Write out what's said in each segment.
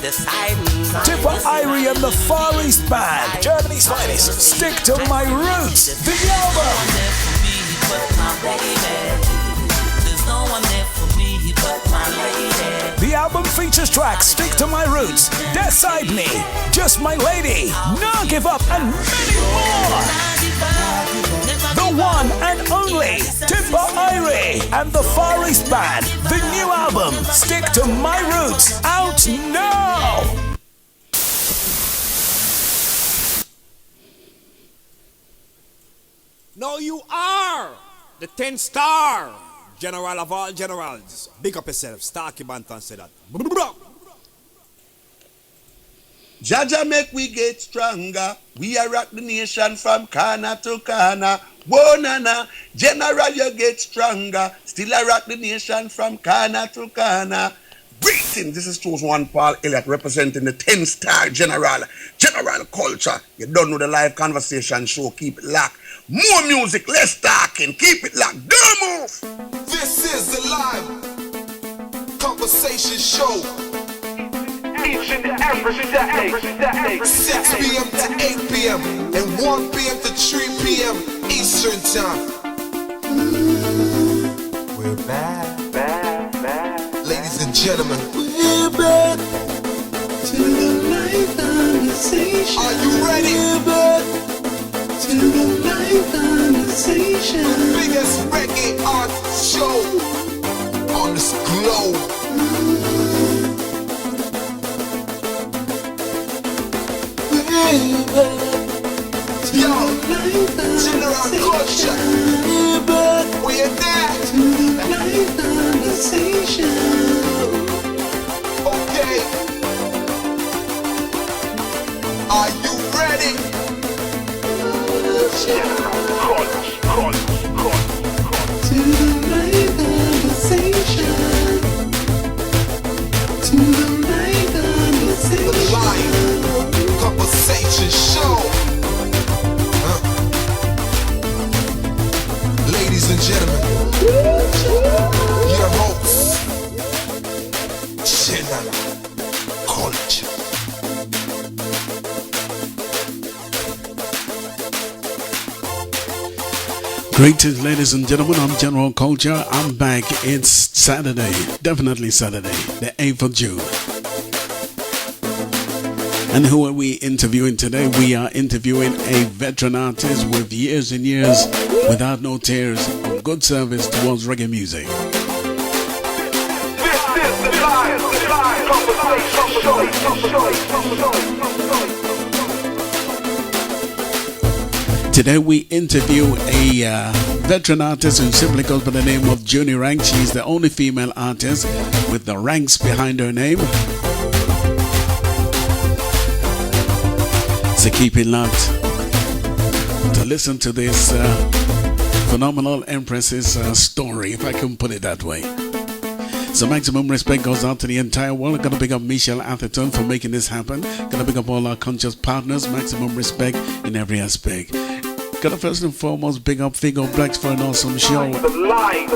Tipper Irie and the Far East Band, Germany's finest. Stick to My Roots, the album. The album features tracks Stick to My Roots, Decide Me, Just My Lady, Nah Give Up, and many more. The one and only Tipper Irie and the Far East Band. The new album, Stick to My Roots, out now. Now you are the 10-star general of all generals. Big up yourself. Starkey Banton said that. Jaja make we get stronger. We are rock the nation from corner to corner. Whoa, nana. General, you get stronger. Still I rock the nation from corner to corner. Greeting. This is Chosen One Paul Elliott representing the 10-star general. General culture. You don't know the live conversation show. Keep it locked. More music, less talking. Keep it locked. Don't move. This is the live conversation show. Each and every day, 6 p.m. to 8 p.m. and 1 p.m. to 3 p.m. Eastern time. We're back. Ladies and gentlemen, we're back to the live conversation. Are you ready? We're back to the live conversation. The biggest reggae art show on this globe. Yo, general culture. We're there to the live conversation. Okay. Are you ready? To the live conversation. To the live conversation. The live conversation show. Ladies and gentlemen, your host, General Culture. Greetings, ladies and gentlemen. I'm General Culture. I'm back. It's Saturday, definitely Saturday, the 8th of June. And who are we interviewing today? We are interviewing a veteran artist with years and years without no tears of good service towards reggae music. This is the live conversation show. Today we interview a veteran artist who simply goes by the name of Junie. She's the only female artist with the ranks behind her name. So keep it locked to listen to this phenomenal Empress's story, if I can put it that way. So maximum respect goes out to the entire world. I'm going to pick up Michelle Atherton for making this happen. Going to pick up all our conscious partners. Maximum respect in every aspect. Got to first and foremost big up Figo Blacks for an awesome show. The live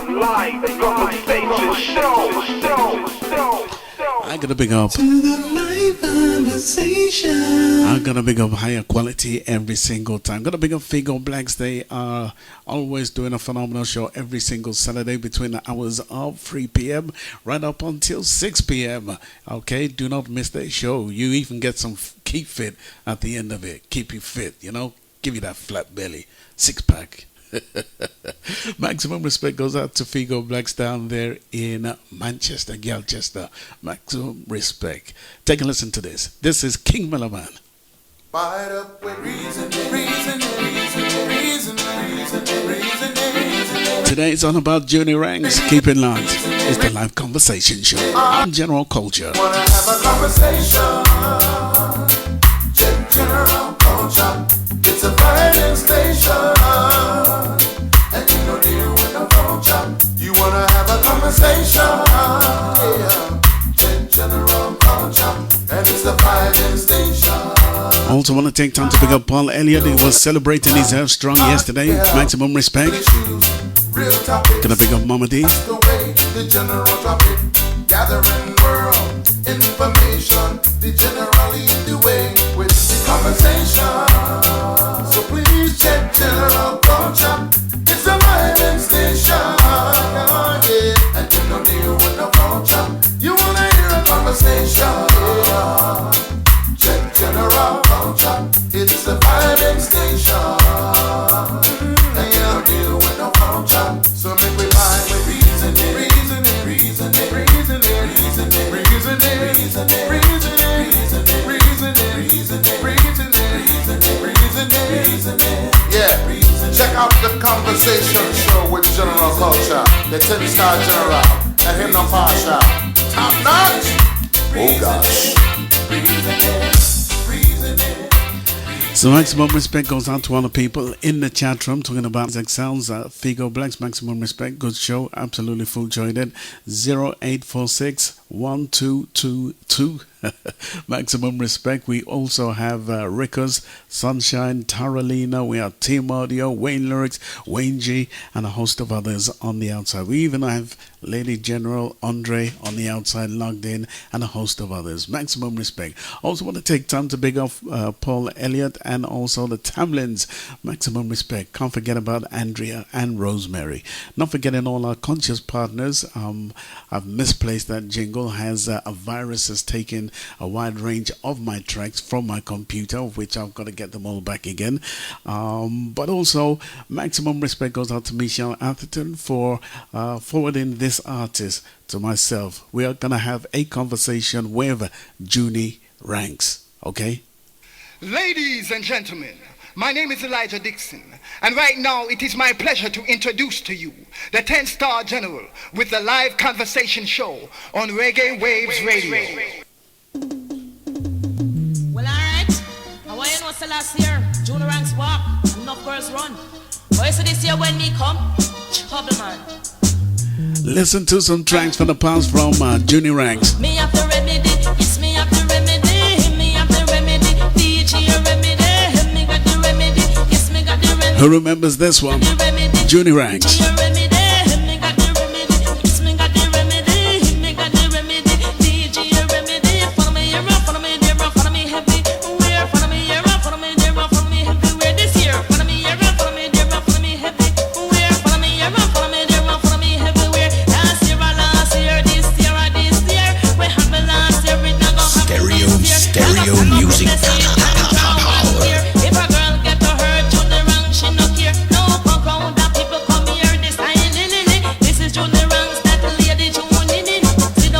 conversation show. I got to big up. To the live conversation. I'm going to big up higher quality every single time. Going to big up Figo Blacks. They are always doing a phenomenal show every single Saturday between the hours of 3 p.m. right up until 6 p.m. Okay, do not miss their show. You even get some keep fit at the end of it. Keep you fit, you know. Give you that flat belly, 6-pack. Maximum respect goes out to Figo Blacks down there in Manchester, Galchester. Maximum respect. Take a listen to this. This is King Millaman. Fight up with reason. Today it's all about Junie Ranks. Keep it locked. It's the live conversation show on General Culture. Wanna have a conversation. General Culture. It's a fighting station. And you don't deal with no culture. You wanna have a conversation. Yeah. General Culture. And it's the fighting station. Also want to take time to pick up Paul Elliott. He was celebrating his health strong yesterday. Maximum respect. Gonna pick up Mama D. The way the general drop it. Gathering world information. The conversation show with general culture. The 10-star general. Let him not pass out. Top notch. Oh gosh. So maximum respect goes out to all the people in the chat room talking about exact sounds. Figo Blacks, maximum respect, good show, absolutely full joined. 0846 1222. Maximum respect. We also have Rickers, Sunshine, Taralina. We have Team Audio, Wayne Lyrics, Wayne G, and a host of others on the outside. We even have Lady General Andre on the outside logged in, and a host of others. Maximum respect. Also want to take time to big up Paul Elliott and also the Tamlins. Maximum respect. Can't forget about Andrea and Rosemary. Not forgetting all our conscious partners. I've misplaced that jingle. Has a virus has taken a wide range of my tracks from my computer, of which I've got to get them all back again. But also, maximum respect goes out to Michelle Atherton for forwarding this artist to myself. We are going to have a conversation with Junie Ranks. Okay? Ladies and gentlemen, my name is Elijah Dixon, and right now it is my pleasure to introduce to you the 10-star general with the live conversation show on Reggae Waves Radio. Well, alright. I want you know, so last year, Junie Ranks walk, and enough girls run. But you see this year when me come, trouble man. Listen to some tracks from the past from Junie Ranks. Me have the remedy, yes, me have the remedy. Me have the remedy, DJ remedy. Me got the remedy, yes, me got the remedy. Who remembers this one? Junie Ranks. Stereo music power. If a girl get to her Junie Ranks, she no care. No punk round that people come here. This is Junie Ranks, that lady Junie.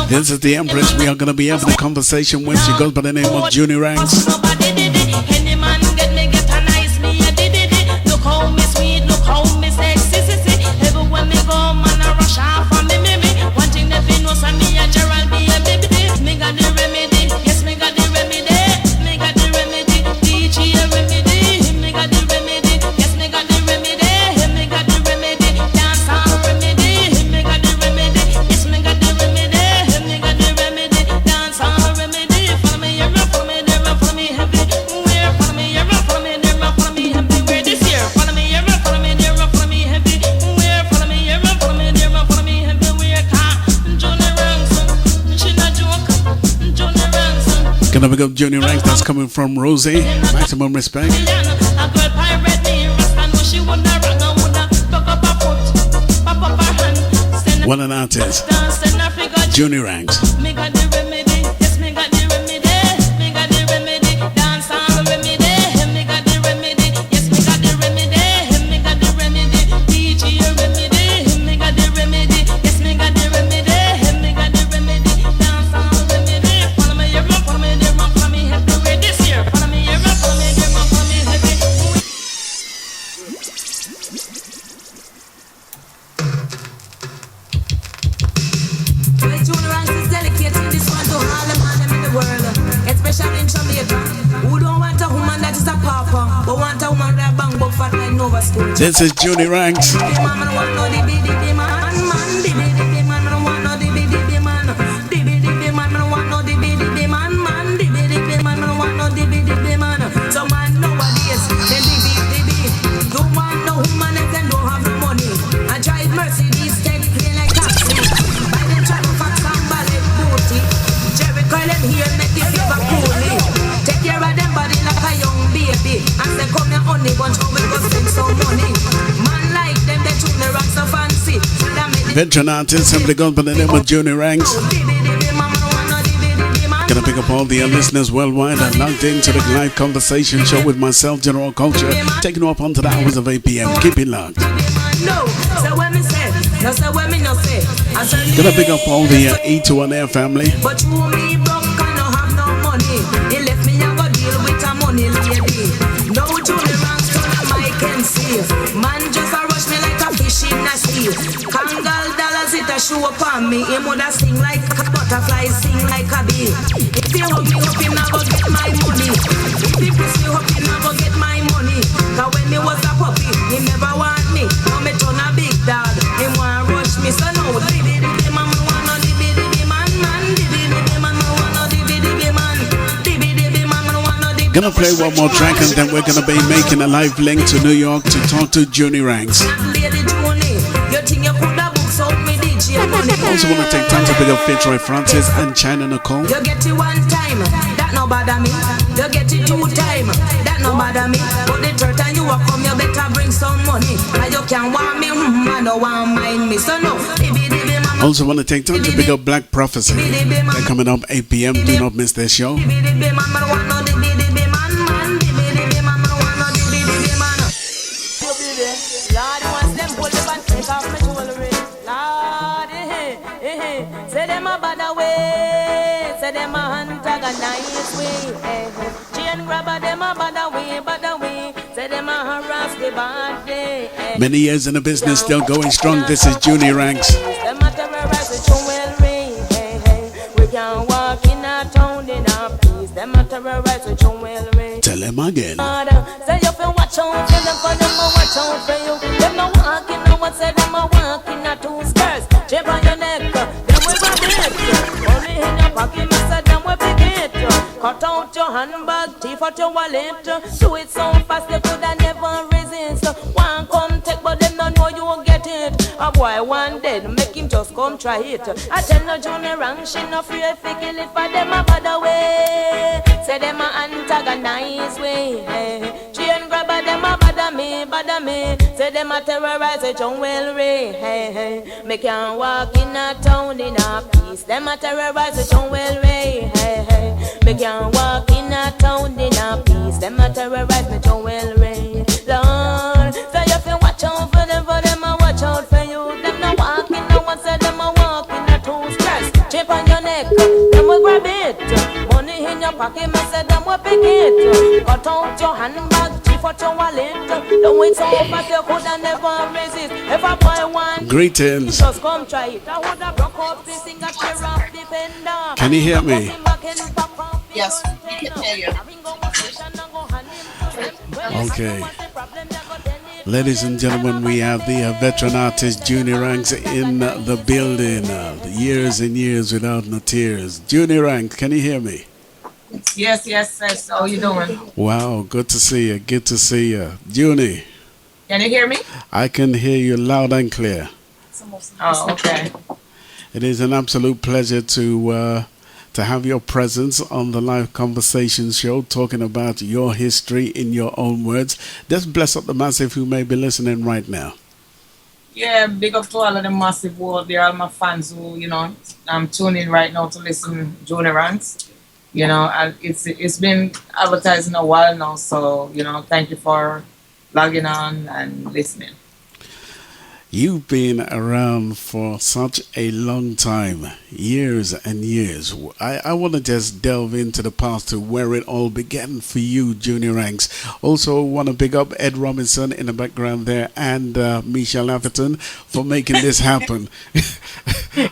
This is the Empress. We are going to be having a conversation with. She goes by the name of Junie Ranks. Nobody did it. Any man get me get a nice me. I did it. Look how me sweet, look how me sexy. Everywhere me go, man I rush off from me. One thing they feel no say me a Gerald be a baby. Me got the remedy. Yes, me got the remedy. Me got the remedy. DJ remedy. Me got the remedy. Yes, me got the remedy. Me got the remedy. Dance on remedy. Me got the remedy. Yes, me got the remedy. Me got the remedy. Dance on remedy. Follow me here, follow me there, follow me heavy. Where? Follow me here, follow me there, follow me heavy. Where this year? Follow me here, follow me there, follow me heavy. Where? Follow me here, follow me there, follow me heavy. Where? Junie Ranks, she not joke. Junie Ranks. Gonna pick up Junie Ranks. That's coming from Rosie. Maximum respect. A girl pirate me, Rasta know she woulda rang and woulda tuck up her foot, pop up her hand. Send What an artist. dance, send her figure. Junie Ranks. Me got the remedy, yes, me got the remedy. Me got the remedy, dance on remedy. Me got the remedy, yes, me got the remedy. Me got the remedy, DJ remedy. Me got the remedy, yes, me got the remedy. Me got the remedy, dance on remedy. Follow me here, follow me there, follow me everywhere this year. Follow me here, follow me there, follow me heavy. Well, Junie Ranks is dedicating this one to all the men in the world, especially in Jamaica, who don't want a woman that is a papa, but want a woman that bang book fat like Nova School. This is Junie Ranks. The man want no the man, the man want no the man, the man want no the man, the man want no the man. So man nowadays they don't want no woman that them don't have no money and drive Mercedes take clean like taxi. Buy them travel for some ballet booty. Jericho them here make the fever coolie. Take care of them body like a young baby. And say come here honey bunch how we go spend some money. Man like them they Junie Ranks so fancy. Veteran artist simply gone by the name of Junie Ranks. Gonna pick up all the listeners worldwide and logged into the live conversation show with myself, General Culture, taking you up onto the hours of 8 p.m. Keep it locked. No, so when me say, no say when me no say. Gonna pick up all the E2on Air family. But you me broke and no have no money. He left me and go deal with a money lady. No Junie Ranks to the mic and see. Man just a rush show up on me, him woulda sing like a butterfly, sing like a bee. If he hug me up, him never get my money. If he kiss me up, him never get my money. Cause when me was a puppy, he never want me. Now me turn a big dog, him want rush me. So now, dibby dibby man, me wanna dibby dibby man, dibby dibby man, me wanna dibby dibby man, dibby dibby man, me wanna dibby. Gonna play one more track and then we're gonna be making a live link to New York to talk to Junie Ranks. Lady Junie, you think you coulda book so me DJ money? Also want to take time to pick up Fitzroy Francis and China Nicole. You get it one time, that no bother me. You get it two time, that no bother me. But the third time you walk come, you better bring some money. And you can want me, I don't want mind me. So no, also want to take time to pick up Black Prophecy. They're coming up 8 p.m. Do not miss their show. Say them a bad way, say them a antagonize way. Chain grabber them a bad way, say them a harass the bad day. Many years in the business, still going strong. This is Junie Ranks. Them a terrorize with jewelry. We can walk in a town in a peace. Them a terrorize with jewelry. Tell them again. Say you feel watch out for them, for them a watch out for you. Them no walking no one, say them a walking a two skirts. Chip on your neck, them we grab it. Money in your pocket, me say them we pick it. Cut out your handbag, thief out your wallet. Do it so fast they coulda never resist. One come take, but them don't know you will get it. A boy one dead, make him just come try it. I tell no Junie Ranks, she no afraid to kill it for them a bad way. Say them a antagonize way. Chain grabber them a bother me. Say them a terrorize a jewelry. Make you walk in a town in a peace. Them a terrorize a jewelry. Make you walk in a town in a peace. Them a terrorize the jewelry. Lord, so you feel watch out for them a watch out for you. Them no walking, no one said them a walking a two stress. Chip on your neck, them will grab it. Money in your pocket, me say them will pick it. Cut out your handbag, chief out your wallet. Don't wait so fast, you coulda never resist. If a boy want Greetings. just come try it. I woulda broke up this thing, I tear off the fender. Can you hear me? Yes, we can hear you. Okay. Ladies and gentlemen, we have the veteran artist Junie Ranks in the building. Years and years without no tears. Junie Ranks, can you hear me? Yes. How you doing? Wow, good to see you. Good to see you. Junie, Can you hear me? I can hear you loud and clear. Oh, okay. It is an absolute pleasure to have your presence on the live conversation show, talking about your history in your own words. Just bless up the massive who may be listening right now. Yeah, big up to all of the massive world there, all my fans who, I'm tuning in right now to listen to Junie Ranks. And it's been advertising a while now, so, thank you for logging on and listening. You've been around for such a long time, years and years. I want to just delve into the past to where it all began for you, Junie Ranks. Also want to big up Ed Robinson in the background there and Michelle Atherton for making this happen.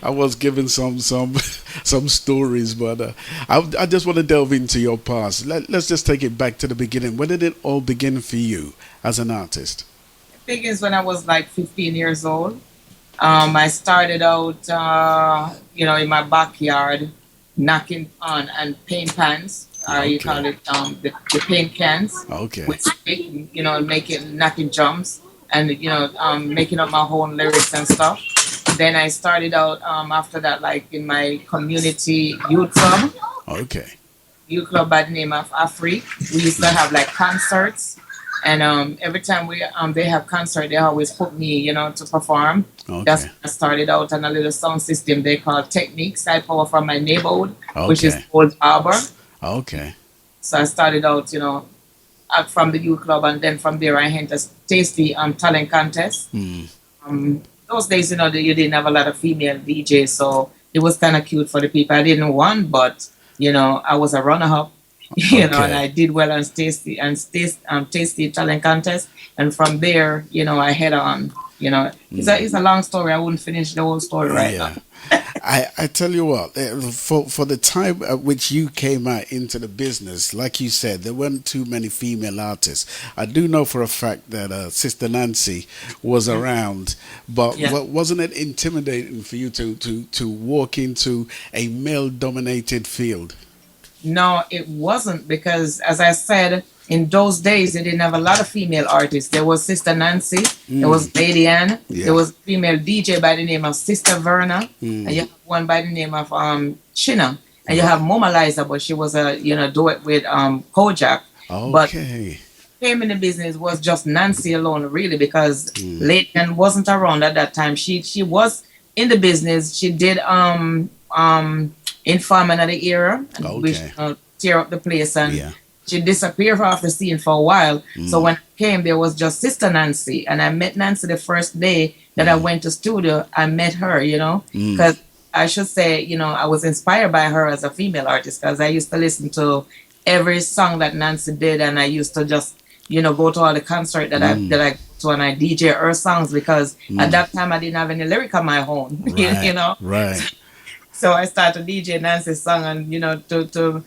I was given some stories, but I just want to delve into your past. Let's just take it back to the beginning. When did it all begin for you as an artist? Begins when I was like 15 years old. I started out, in my backyard, knocking on and paint pans. Okay. You call it the paint cans. Okay. With stick, knocking drums and making up my own lyrics and stuff. Then I started out after that, like in my community youth club. Okay. Youth club by the name of Afri. We used to have like concerts. And every time they have concert, they always put me, to perform. Okay. That's when I started out on a little sound system they call Techniques. I power from my neighborhood, which is Old Harbor. Okay. So I started out, out from the youth club, and then from there I entered Tasty talent contest. Those days, you didn't have a lot of female DJs, so it was kind of cute for the people. I didn't win, but I was a runner-up. And I did well on Tasty talent contest, and from there, I head on You know, it's a long story. I wouldn't finish the whole story right now. I tell you what, for the time at which you came out into the business, like you said, there weren't too many female artists. I do know for a fact that Sister Nancy was around, but wasn't it intimidating for you to walk into a male-dominated field? No, it wasn't, because as I said, in those days they didn't have a lot of female artists. There was Sister Nancy, there was Lady Ann, there was a female DJ by the name of Sister Verna, and you have one by the name of China, and you have Moma Liza, but she was a duet with Kojak. Okay. But came in the business was just Nancy alone, really, because Lady Ann wasn't around at that time. She was in the business. She did Inform Another Era, which tear up the place, and she disappeared off the scene for a while. So when I came, there was just Sister Nancy, and I met Nancy the first day that I went to studio. I met her, because I should say, I was inspired by her as a female artist, because I used to listen to every song that Nancy did, and I used to just, go to all the concert that I go to, and I DJ her songs, because at that time I didn't have any lyric on my own, Right. So I started DJ Nancy's song, and to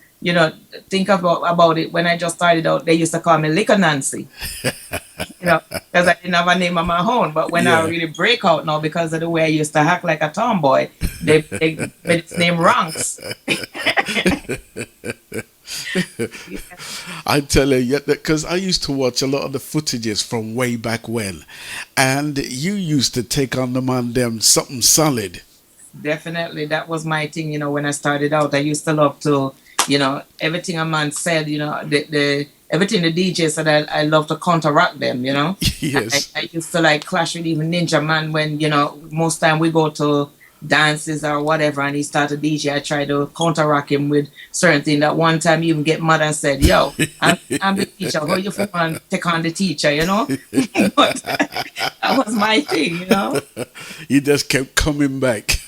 think about it. When I just started out, they used to call me Liquor Nancy, because I didn't have a name of my own. But when I really break out now, because of the way I used to act like a tomboy, they made its name Ranks. I tell you, because I used to watch a lot of the footages from way back when, and you used to take on the man them something solid. Definitely, that was my thing. When I started out, I used to love to, everything a man said, the everything the DJ said, I love to counteract them. Yes. I used to clash with even Ninja Man when most time we go to dances or whatever, and he started DJ. I try to counteract him with certain things. That one time, he even get mad and said, "Yo, I'm the teacher. How you want to take on the teacher?" But that was my thing. You just kept coming back.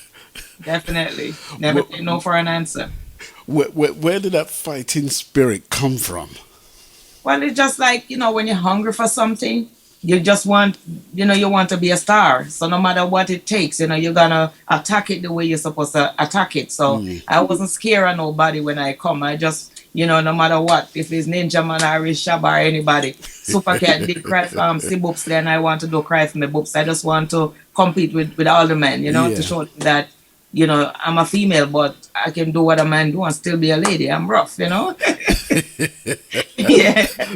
Definitely. Never take no for an answer. Where did that fighting spirit come from? Well, it's just when you're hungry for something, you just want, you want to be a star. So no matter what it takes, you're going to attack it the way you're supposed to attack it. So I wasn't scared of nobody when I come. I just, no matter what, if it's Ninja Man, Irish Shabba, or anybody, Super Cat did cry for see books there, and I want to do cry for my books. I just want to compete with all the men, to show them that, I'm a female, but I can do what a man do and still be a lady. I'm rough, Yeah.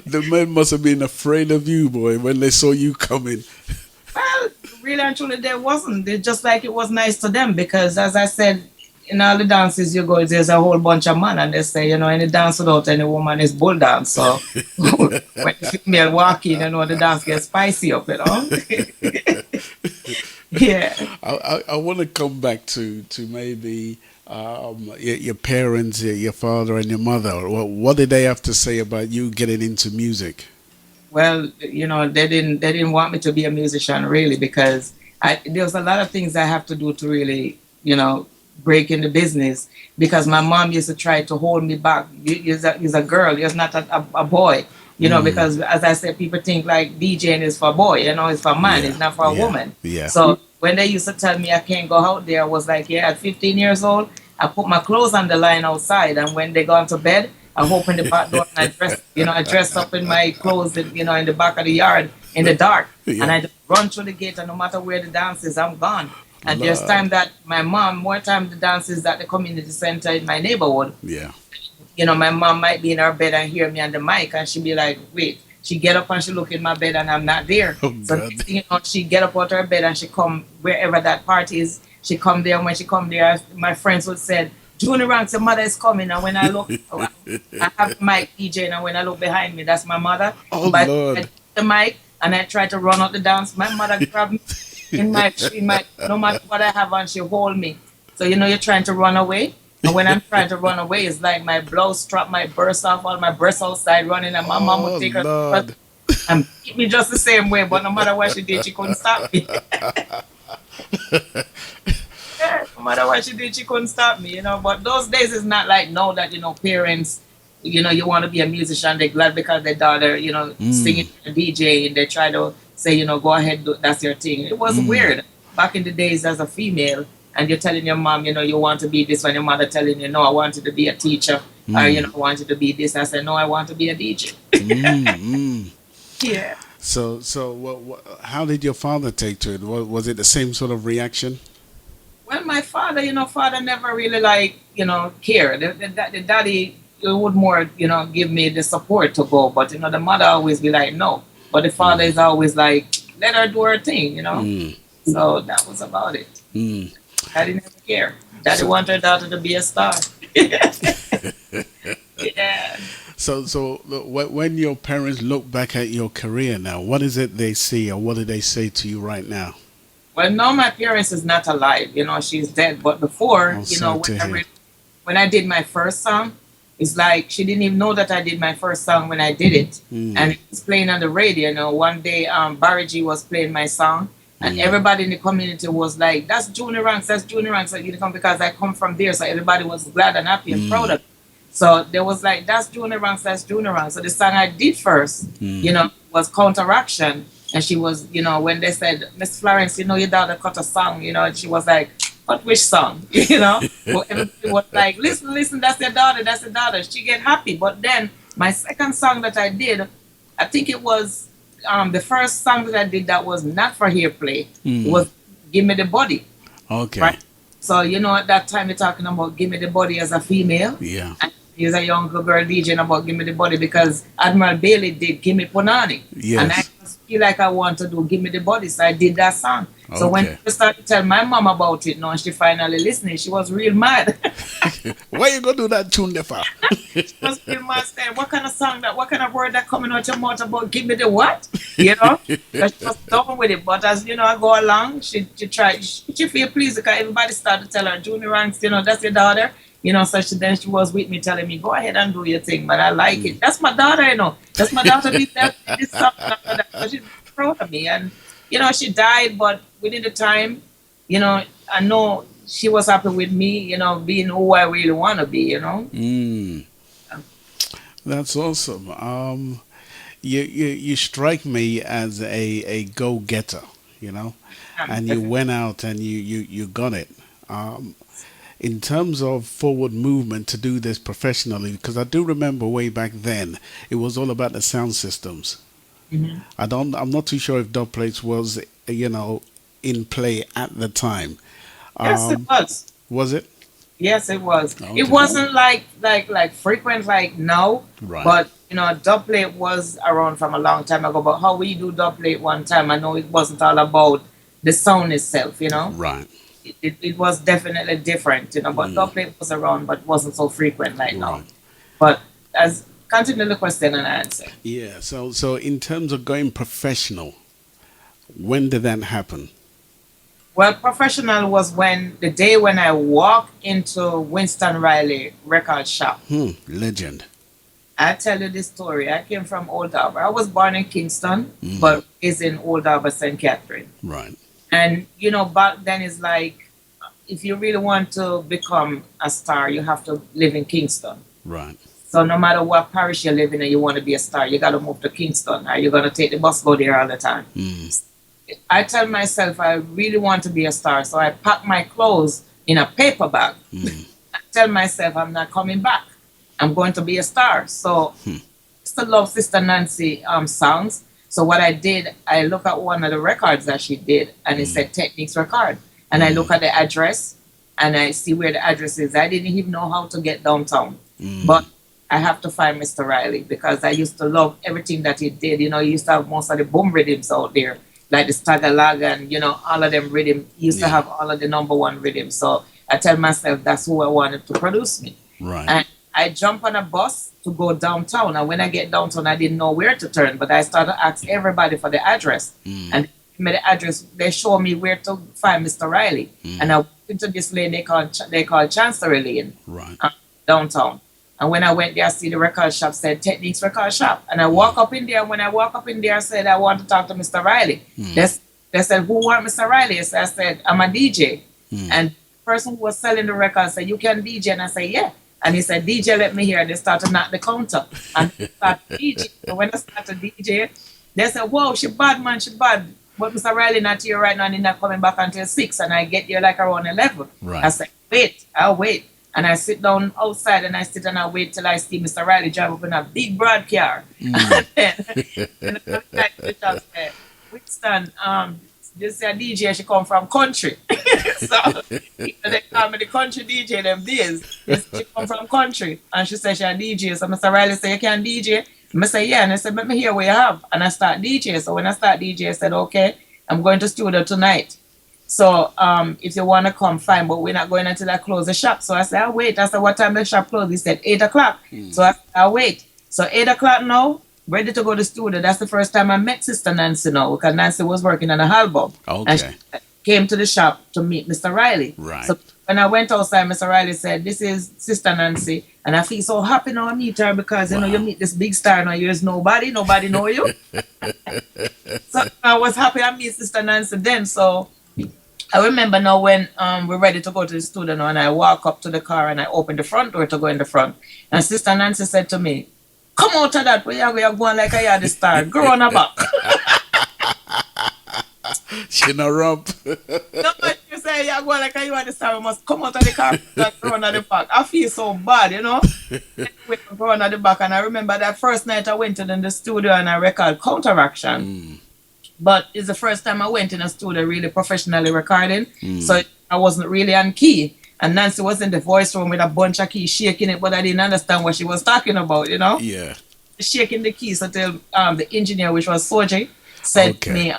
The men must have been afraid of you, boy, when they saw you coming. Well, really and truly, there wasn't. It's just it was nice to them, because, as I said, in all the dances you go, there's a whole bunch of men, and they say, any dance without any woman is bull dance. So when the female walk in, the dance gets spicy up, Yeah. I want to come back to maybe your parents, your father and your mother. What did they have to say about you getting into music? Well, they didn't want me to be a musician, really, because there's a lot of things I have to do to really, break in the business, because my mom used to try to hold me back. You're a girl, you're not a boy. Because, as I said, people think DJing is for a boy, it's for a man, it's not for a woman. Yeah. So when they used to tell me I can't go out there, I was like, at 15 years old, I put my clothes on the line outside, and when they go to bed, I open the back door and I dress up in my clothes, in the back of the yard in the dark, and I just run through the gate, and no matter where the dance is, I'm gone. And there's time that my mom, more time the dances at the community center in my neighborhood. Yeah. My mom might be in her bed and hear me on the mic, and she'd be like, wait. She get up and she look in my bed, and I'm not there. So she get up out of her bed and she come wherever that party is. She come there, and when she come there, my friends would say, Junie Ranks, your mother is coming. And when I look, I have the mic DJ, and when I look behind me, that's my mother. Oh, but Lord. I take the mic and I try to run out the dance. My mother grab me in my no matter what I have on, she hold me. So you're trying to run away. And when I'm trying to run away, it's like my blouse strap might burst off, all my breasts outside running, and my mom would take her and beat me just the same way. But no matter what she did, she couldn't stop me. No matter what she did, she couldn't stop me, But those days is not like now that, parents, you want to be a musician, they're glad because their daughter, singing and DJ, and they try to say, go ahead, that's your thing. It was weird back in the days as a female, and you're telling your mom, you want to be this, when your mother telling you, no, I wanted to be a teacher, or I wanted to be this. I said, no, I want to be a DJ. Yeah. So how did your father take to it? Was it the same sort of reaction? Well, my father, father never really cared. The daddy would more, give me the support to go, but the mother always be like, no. But the father is always like, let her do her thing, So that was about it. Daddy never care. Daddy wanted her daughter to be a star. Yeah. So when your parents look back at your career now, what is it they see, or what do they say to you right now? Well, now my parents is not alive. She's dead. But before, when I did my first song, it's like she didn't even know that I did my first song when I did it. And it was playing on the radio. One day, Barry G was playing my song, and everybody in the community was like, that's Junie Ranks, that's Junie Ranks. Because I come from there, so everybody was glad and happy and proud of it. So there was like, that's Junie Ranks, that's Junie Ranks. So the song I did first, was Counteraction. And she was, when they said, Miss Florence, your daughter cut a song, and she was like, but which song? Well, everybody was like, listen, that's your daughter, that's your daughter. She get happy. But then my second song that I did, I think it was the first song that I did that was not for hair play, was Give Me the Body. Okay. Right? So, at that time you're talking about Give Me the Body as a female. Yeah. And he's a young girl DJing about Give Me the Body because Admiral Bailey did Give Me Punani. Yes. And I feel like I want to do Give Me the Body, so I did that song. So when I started to tell my mom about it, and she finally listening, she was real mad. Why you gonna do that tune there for? She was real mad saying, what kind of song that, what kind of word that coming out your mouth about Give Me the what? But she was done with it. But as I go along, she tried, she feel pleased because everybody started to tell her, Junie Ranks, that's your daughter. So she was with me telling me, go ahead and do your thing, but I like it. That's my daughter, That's my daughter did this song. So she's proud of me. And, she died, but within the time, I know she was happy with me, being who I really want to be, That's awesome. You strike me as a go-getter, and you went out and you got it. In terms of forward movement to do this professionally, because I do remember way back then, it was all about the sound systems. I'm not too sure if dub plates was, in play at the time. Yes, it was. Was it? Yes, it was. Okay. It wasn't like frequent like now, right. But dub plate was around from a long time ago. But how we do dub plate one time, I know it wasn't all about the sound itself, Right. It was definitely different, but dub plate was around, but wasn't so frequent like now. But as continue the question and answer. Yeah. So in terms of going professional, when did that happen? Well, professional was the day when I walked into Winston Riley record shop. Legend. I tell you this story. I came from Old Harbour. I was born in Kingston, but is in Old Harbour, St. Catherine. Right. And, back then it's like, if you really want to become a star, you have to live in Kingston. Right. So no matter what parish you live in and you want to be a star, you got to move to Kingston, or you're going to take the bus go there all the time. I tell myself I really want to be a star, so I pack my clothes in a paper bag. I tell myself I'm not coming back. I'm going to be a star. So I still love Sister Nancy songs. So what I did, I look at one of the records that she did, and it said Techniques Record. And I look at the address, and I see where the address is. I didn't even know how to get downtown. But I have to find Mr. Riley, because I used to love everything that he did. He used to have most of the boom rhythms out there, like the Stagalag and, all of them rhythm. He used to have all of the number one rhythms. So I tell myself that's who I wanted to produce me. Right. And I jump on a bus to go downtown. And when I get downtown, I didn't know where to turn, but I started to ask everybody for the address. And they gave me the address. They showed me where to find Mr. Riley. And I went into this lane they call Chancery Lane, downtown. And when I went there, I see the record shop said Techniques Record Shop. And I walk up in there. When I walk up in there, I said, I want to talk to Mr. Riley. They said, who want Mr. Riley? So I said, I'm a DJ. And the person who was selling the record said, you can DJ? And I said, yeah. And he said, DJ, let me hear. They started to knock the counter. And they started DJ. So when I started DJ, They said, whoa, she bad, man, she bad. But Mr. Riley not here right now and he's not coming back until 6 and I get here like around 11. Right. I said, wait, I'll wait. And I sit down outside and I sit and I wait till I see Mr. Riley drive up in a big broad car. And then I said, Winston, this a DJ, she come from country. So they call me the country DJ them days. She come from country. And she said she a DJ. So Mr. Riley said, you can DJ? I say, yeah. And I said, let me hear what you have. And I start DJ. So when I start DJ, I said, okay, I'm going to studio tonight. So if you want to come, fine. But we're not going until I close the shop. So I said, I'll wait. I said, what time the shop closed? He said, 8 o'clock. So I said, I'll wait. So 8 o'clock now, ready to go to studio. That's the first time I met Sister Nancy now. Because Nancy was working on a album. Okay. And she came to the shop to meet Mr. Riley. Right. So when I went outside, Mr. Riley said, this is Sister Nancy. And I feel so happy now I meet her because, you know, you meet this big star now. There's nobody know you. So I was happy I meet Sister Nancy then. So I remember now when we're ready to go to the studio now and I walk up to the car and I open the front door to go in the front. And Sister Nancy said to me, come out of that, where you're going like I had the star. Go on back. She no rump. No, but you say you're going like you had the star. We must come out of the car and go on at the back. I feel so bad, you know. Go on at the back. And I remember that first night I went in the studio and I recorded Counteraction. But it's the first time I went in a studio really professionally recording. So I wasn't really on key. And Nancy was in the voice room with a bunch of keys shaking it, but I didn't understand what she was talking about, you know? Yeah. Shaking the keys until the engineer, which was Soji, said to me,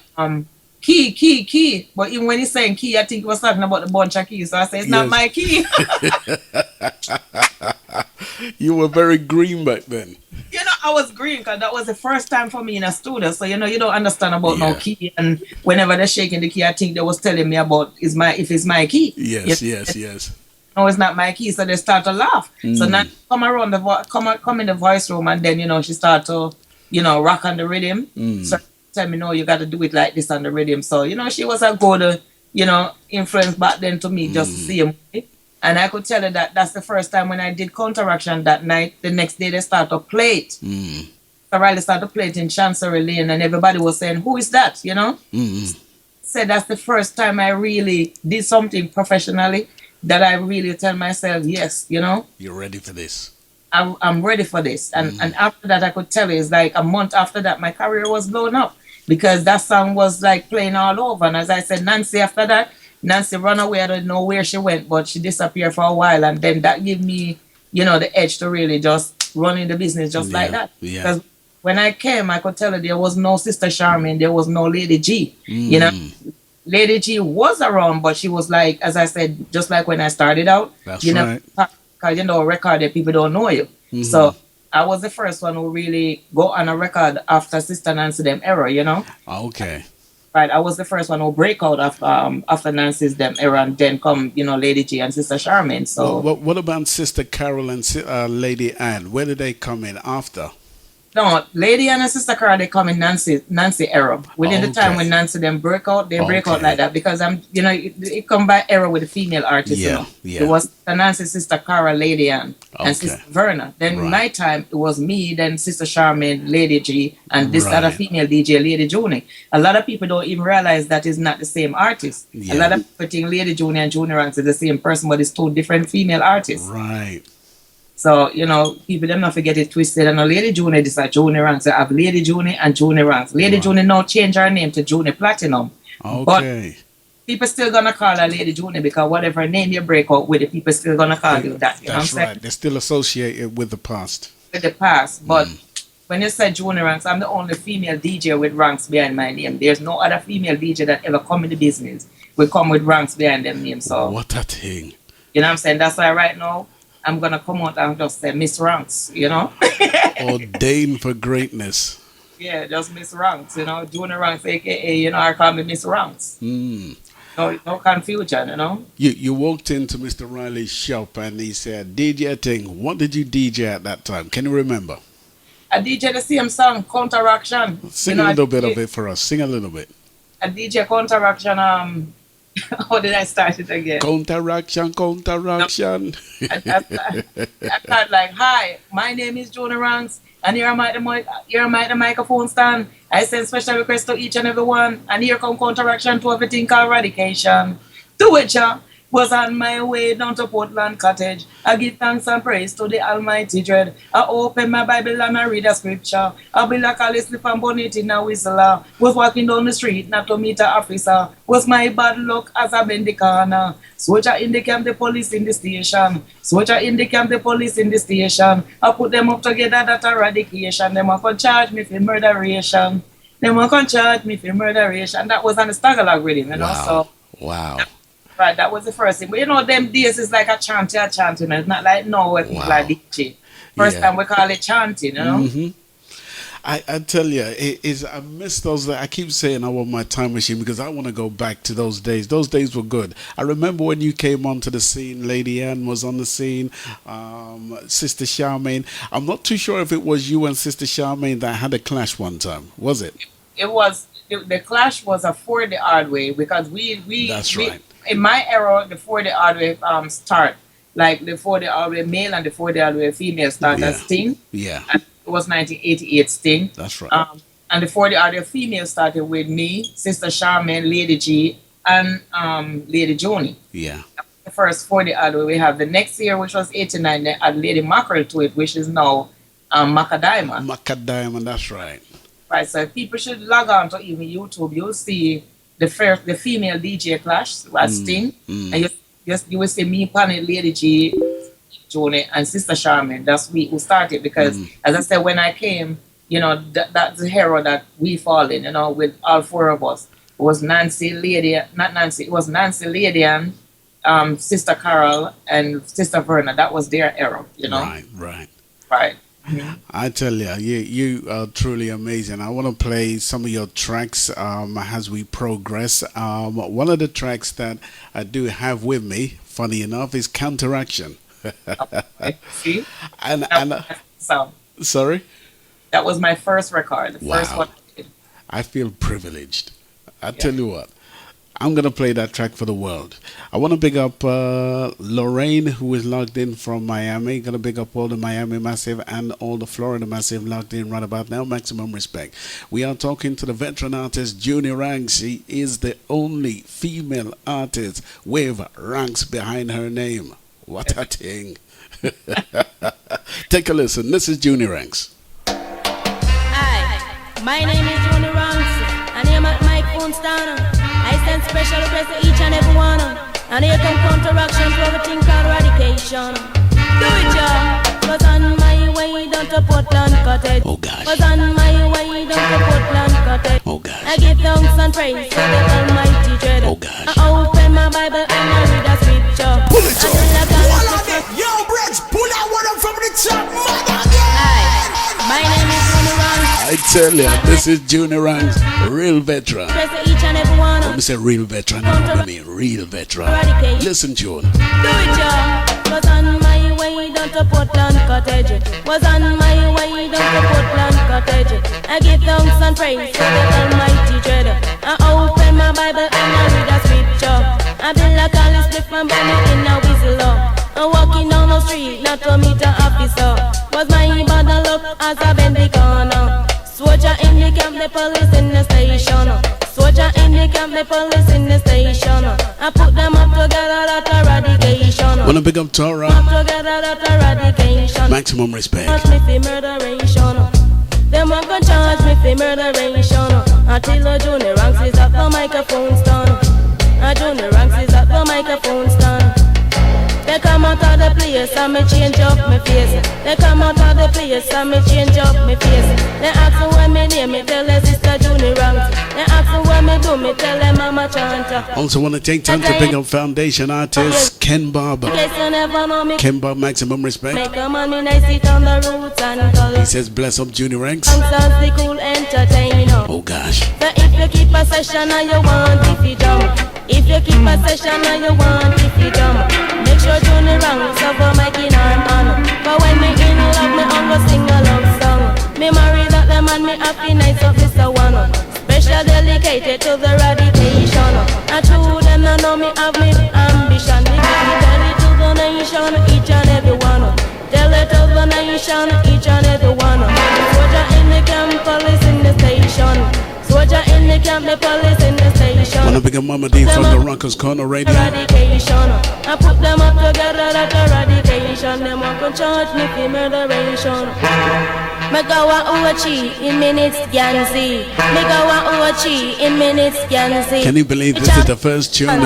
key. But even when he's saying key, I think he was talking about the bunch of keys. So I said, it's not my key. You were very green back then. You know, I was green because that was the first time for me in a studio. So, you know, you don't understand about no key. And whenever they're shaking the key, I think they was telling me about if it's my key. Yes, yes. No, it's not my key. So they start to laugh. So now come around come in the voice room and then, you know, she start to, you know, rock on the rhythm. So tell me, no, you got to do it like this on the rhythm. So, you know, she was a good, you know, influence back then to me just to see him. And I could tell her that that's the first time when I did Counteraction that night. The next day they start to play it. So Riley started to play it in Chancery Lane and everybody was saying, who is that, you know? Said that's the first time I really did something professionally that I really tell myself, yes, you know? You're ready for this. I'm ready for this. And after that, I could tell you, it's like a month after that, my career was blown up because that song was like playing all over. And as I said, Nancy, after that, Nancy ran away. I don't know where she went, but she disappeared for a while. And then that gave me, you know, the edge to really just run in the business just like that. Because when I came, I could tell her there was no Sister Charmaine, there was no Lady G. You know, Lady G was around, but she was like, as I said, just like when I started out. That's you know, right. because, you know, recorded people don't know you. So I was the first one who really go on a record after Sister Nancy them era, you know. Okay. Right, I was the first one who break out after Nancy's them era and then come, you know, Lady G and Sister Charmaine. So what about Sister Carol and Lady Anne? Where did they come in after? No, Lady Anne and Sister Carol, they come in Nancy era. Within the time when Nancy them break out, they break out like that because you know, it come by era with the female artists. You know? It was Nancy, Sister Carol, Lady Anne, and Sister Verna. Then in my time, it was me, then Sister Charmaine, Lady G, and this other female DJ, Lady Junie. A lot of people don't even realize that is not the same artist. A lot of people think Lady Junie and Junie Ranks is the same person, but it's two different female artists. Right. So, you know, people don't forget it twisted. And Lady Junie, this is Junie Ranks. I have Lady Junie and Junie Ranks. Lady Junie now changed her name to Junie Platinum. Okay. But people still gonna call her Lady Junie because whatever name you break out with it, people still gonna call you that. You know what I'm saying? They're still associated with the past. With the past. But when you say Junie Ranks, I'm the only female DJ with ranks behind my name. There's no other female DJ that ever come in the business will come with ranks behind their name. So what a thing. You know what I'm saying? That's why right now I'm gonna come out and just say Miss Ranks, you know? Ordained for greatness. Yeah, just Miss Ranks, you know, Junie Ranks, aka, you know, I call me Miss Ranks. No confusion, you know. You walked into Mr. Riley's shop and he said, DJ thing. What did you DJ at that time? Can you remember? I DJ the same song, Counteraction. Sing a little bit of it for us. Sing a little bit. I DJ Counteraction, how did I start it again? Counteraction. I thought like, hi, my name is Junie Ranks And here am I at the microphone stand. I send special requests to each and every one. And here come counteraction to everything called eradication. To which I was on my way down to Portland Cottage. I give thanks and praise to the Almighty Dread. I open my Bible and I read a scripture. I be like a slip and bonnet in a whistler. Was walking down the street not to meet an officer. Was my bad luck as I bend the corner. Soldier in the camp, the police in the station. Soldier in the camp, the police in the station. I put them up together, that eradication. Them can charge me for murderation. Them can charge me for murderation. That was on the Stagalog rhythm, you know. Wow. So, Wow. right, that was the first thing. But you know, them days is like a chanting, you know. It's not like now where people are DJ. First time we call it chanting, you know. Mm-hmm. I tell you, I miss those. I keep saying I want my time machine because I want to go back to those days. Those days were good. I remember when you came onto the scene. Lady Ann was on the scene. Sister Charmaine. I'm not too sure if it was you and Sister Charmaine that had a clash one time. Was it? It was. The clash was a 40 hard way because we. That's we, right. In my era, the 40 hard way start like the 40 hard way male and the 40 hard way female start as Sting. Yeah. And it was 1988 Sting. That's right. And the 40 other female started with me, Sister Charmaine, Lady G, and Lady Junie. Yeah. The first 40 other we have. The next year, which was 89, they add Lady Mackerel to it, which is now Macadama. Macadama, that's right. Right, so if people should log on to even YouTube, you'll see the female DJ clash at Sting. And you will see me, Panny, Lady G, Junie, and Sister Charmaine. That's we who started because, as I said, when I came, you know, that's the hero that we fall in, you know, with all four of us. It was Nancy, Lady, not Nancy, it was Nancy, Lady, and Sister Carol, and Sister Verna. That was their era, you know. Right. I tell you, you are truly amazing. I want to play some of your tracks as we progress. One of the tracks that I do have with me, funny enough, is Counteraction. See? and sorry? That was my first record. The first one I did. I feel privileged. I tell you what, I'm going to play that track for the world. I want to big up Lorraine, who is logged in from Miami. Going to big up all the Miami Massive and all the Florida Massive logged in right about now. Maximum respect. We are talking to the veteran artist, Junie Ranks. She is the only female artist with ranks behind her name. What a thing. Take a listen. This is Junie Ranks. Hi, my name is Junie Ranks, and I'm at my phone stand. I send special requests to each and every one. And here come counteraction to everything called eradication. Do it, y'all. Was on my way down to Portland Cottage. Oh gosh. Was on my way down to Portland Cottage. Oh gosh. I give thanks and praise to the Almighty Dread. Oh gosh. I open my Bible and I read a scripture. Pull it up. Yo, Bridge, pull that one up from the top. Hi, my name is Junie Ranks. I tell you, this is Junie Ranks, real veteran. Each and every one. Let me say real veteran. I mean real veteran. Listen, June. Do it, y'all. Was on my way down to Portland Cottage. Was on my way down to Portland Cottage. I give thanks and praise to the Almighty Dread. I open my Bible and I read a scripture. I be like Alice Smith and Benny in a whistle. I'm walking down the street not to meet an officer. Was my bad luck as I bend the corner. Soldier in the camp, the police in the station. Soldier in the camp, the police in the station. I put them up together, that eradication. Wanna big up Tora? Up together, that eradication. Maximum respect. Charge me for murderation. Them a gon' charge me for murderation. Until Junie Ranks is at the microphone stand. Junie Ranks is at the microphone stand. They come out of the place and me change up my face. They come out of the place and me change up my face. They ask me when me name, me tell them Sister Junie Ranks. They ask me when me do, me tell them I'm a chanter. Also want to take time to big up foundation artist Ken Barber. In case you never know me, Ken Barber, maximum respect. make a man, me nice it on the roots and colors. He says bless up Junie Ranks. Ranks as the cool entertainer. Oh gosh. So if you keep a session and you want if you jump. If you keep a session and you want if you jump. Make sure Junie Ranks over my kin arm on. But when me in love, me I'm gonna sing a love song. Me marry that the man, me happy nights of this one. Special dedicated to the eradication. I true them I know me have me ambition. Me tell it to the nation, each and every one. Tell it to the nation, each and every one. have the police in the station. Wanna big up Mama D from the Rockers Corner Radio. Eradication. I put them up together like eradication. Them want to charge me for murderation. Me go a Uchi in minutes, Yanzi. Me go a Uchi in minutes, Yanzi. Can you believe this is the first tune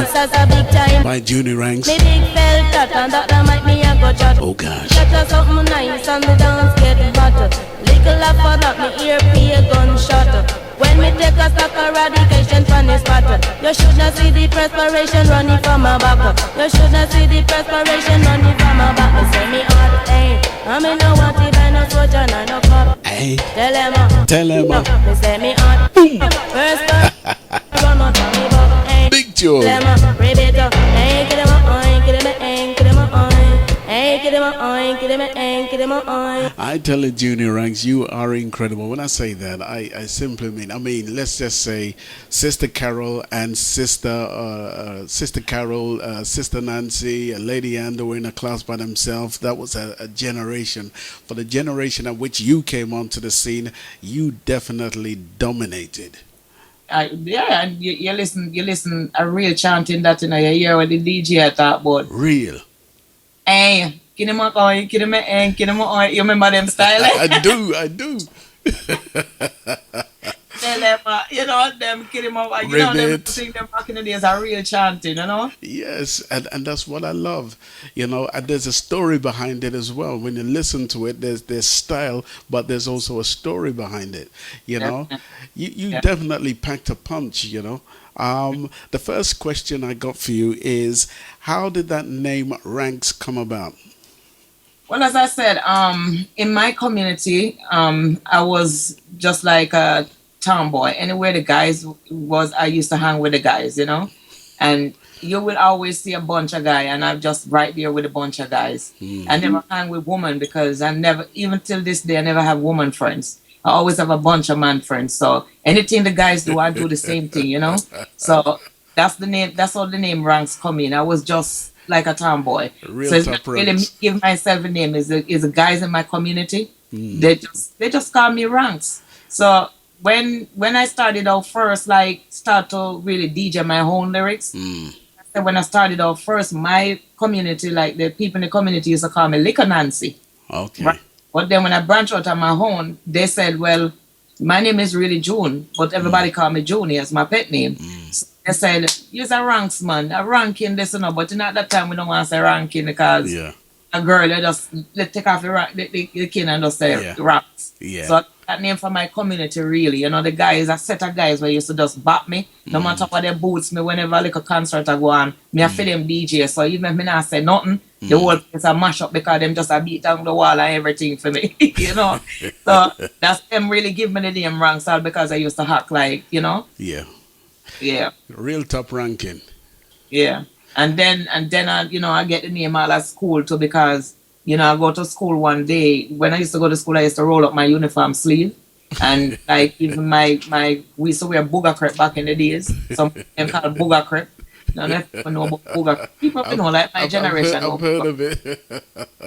by Junie Ranks? Me big felt that and that might me a go chat. Oh gosh. Get something nice and the dance get better. Little laugh for that, me ear pay a gunshot. When me take a stock eradication from the spot, you should not see the perspiration running from my back. You should not see the perspiration running from my back. Me say me hard, hey, I me no want to buy no soldier, no cop. Hey, tell him, me say me hard. First run out of me back, hey. Big tune. Tell him, repeat up, hey, get him on, get him on, get him on. I tell you, Junie Ranks, you are incredible. When I say that, I simply mean, let's just say Sister Carol and Sister Sister Nancy, Lady Ann, they were in a class by themselves. That was a generation. For the generation at which you came onto the scene, you definitely dominated. Yeah, and you listen a real chanting that you hear what the DJ at that about. Real. Hey, you remember them style? I do. You know, them kidding them thing them back in the days are real chanting, you know? Yes, and that's what I love. You know, and there's a story behind it as well. When you listen to it, there's style, but there's also a story behind it. You know, you definitely packed a punch, you know. The first question I got for you is, how did that name Ranks come about? Well, as I said, in my community, I was just like a tomboy. Anywhere the guys was, I used to hang with the guys, you know. And you will always see a bunch of guys, and I'm just right there with a bunch of guys. I never hang with women because I never, even till this day, I never have woman friends. I always have a bunch of man friends. So anything the guys do, I do the same thing, you know. So that's the name. That's how the name Ranks come in. I was just like a tomboy. So it's not really give myself a name. Is the guys in my community. They just call me Ranks. So when I started out first, like start to really DJ my own lyrics. When I started out first, my community, like the people in the community, used to call me Liquor Nancy. Okay. Right? But then when I branched out on my own, they said, well, my name is really June, but everybody call me Junie as my pet name. So they said, you're a Ranks man, a ranking this and that. But at that time, we don't want to say ranking because a girl, they just take off the kin and just say Ranks. Yeah. So that name for my community, really. You know, the guys, a set of guys where used to just bop me. No matter what they boots me, whenever like a concert I go on, me I feel them DJ. So even if me not say nothing, the whole place a mash up because them just a beat down the wall and everything for me. You know? So that's them really give me the name Ranks all because I used to hack like, you know? Yeah. Yeah. Real top ranking. Yeah. And then I, you know, I get the name all at school too because, you know, I go to school one day. When I used to go to school, I used to roll up my uniform sleeve. And like even we used to wear booger crepe back in the days. Some them called booger crepe. Now people know about booger. People know, like my generation. I've heard of it.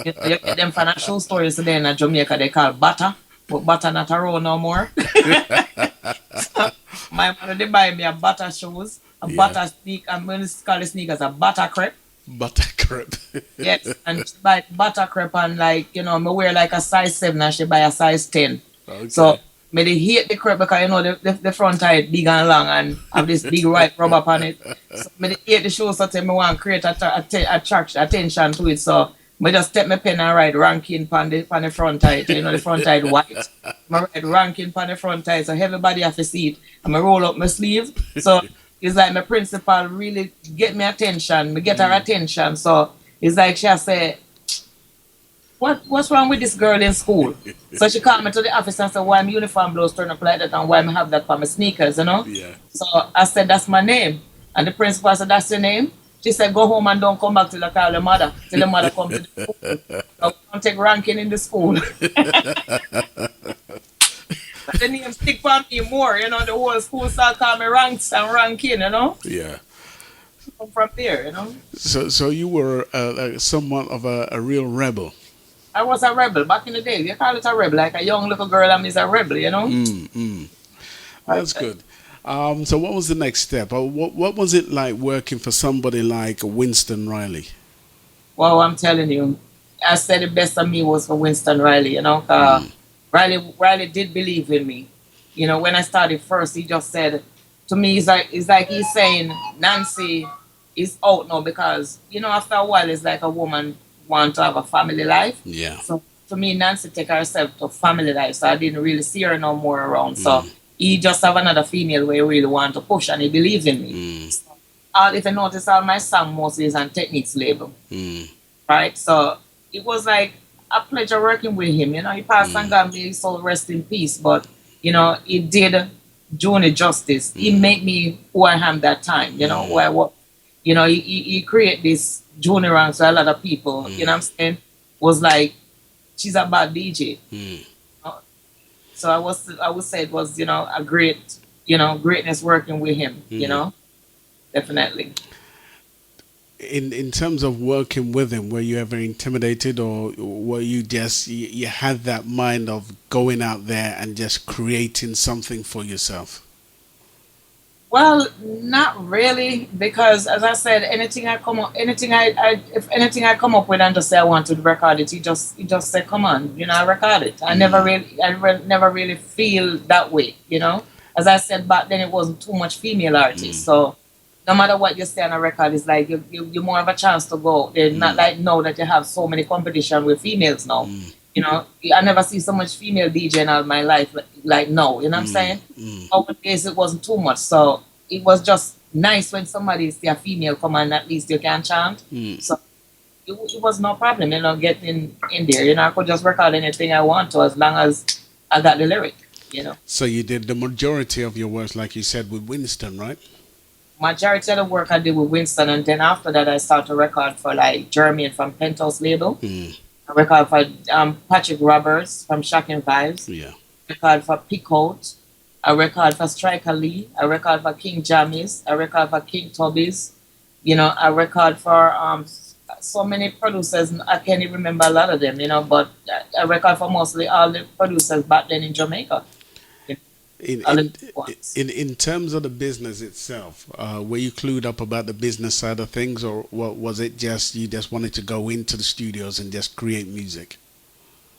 You get them from a shoe store yesterday in Jamaica, they call butter. But butter not around no more. So, my mother, they buy me a butter shoes, a butter sneak, I'm going to call the sneakers a butter crepe. Butter crepe. Yes, and she buy butter crepe and like, you know, me wear like a size 7 and she buy a size 10. Okay. So, me they hate the crepe because, you know, the front tide big and long and have this big white rubber on it. So, me they hate the shoes so me want to create attention to it. So, I just take my pen and write ranking on the front tide. You know, the front tide white. I write ranking on the front tide so everybody have to see it. And I roll up my sleeve. So it's like my principal really get me attention. Me get her attention. So it's like she say, what's wrong with this girl in school? So she called me to the office and said, why my uniform blouse turn up like that and why I have that for my sneakers, you know? Yeah. So I said, that's my name. And the principal said, that's your name? She said, go home and don't come back till I call your mother. Till the mother come to the school. So don't take ranking in the school. But the name stick for me more, you know. The whole school start calling me Ranks and ranking, you know. Yeah. From there, you know. So you were somewhat of a real rebel. I was a rebel back in the day. You call it a rebel, like a young little girl. I mean, a rebel, you know. That's good. So what was the next step? Or what was it like working for somebody like Winston Riley? Well, I'm telling you, I said the best of me was for Winston Riley, you know. Riley did believe in me. You know, when I started first, he just said to me, it's like he's saying, Nancy is out now because, you know, after a while, it's like a woman want to have a family life. Yeah. So to me, Nancy take herself to family life, so I didn't really see her no more around. So he just have another female where he really want to push, and he believes in me. So, if you notice, all my song mostly is on Techniques label, right? So it was like a pleasure working with him. You know, he passed and got me, so rest in peace. But you know, he did Junie justice. He made me who I am that time. You know, who I was. You know, he create this Junie ranks to a lot of people. You know what I'm saying? Was like, she's a bad DJ. So I would say it was, you know, a great, you know, greatness working with him, you know, definitely. In terms of working with him, were you ever intimidated, or were you just, you had that mind of going out there and just creating something for yourself? Well, not really, because as I said, anything I come up with and just say I want to record it, you just say, come on, you know, I record it. I never really feel that way, you know. As I said back then, it wasn't too much female artists, so no matter what you say on a record, it's like you more have a chance to go. They're not like now that you have so many competition with females now. You know, I never see so much female DJ in all my life like no, you know what I'm saying? Nowadays it wasn't too much, so it was just nice when somebody see a female come and at least you can chant. So it was no problem, you know, getting in there. You know, I could just record anything I want to as long as I got the lyric, you know. So you did the majority of your work, like you said, with Winston, right? Majority of the work I did with Winston, and then after that I started to record for like Jermaine from Penthouse label. I record for Patrick Roberts from Shocking Vibes. Yeah. I record for Picote. I record for Striker Lee. I record for King Jammies. I record for King Tubbies. You know, I record for so many producers. I can't even remember a lot of them, you know, but I record for mostly all the producers back then in Jamaica. In terms of the business itself, were you clued up about the business side of things, or what was it just you just wanted to go into the studios and just create music?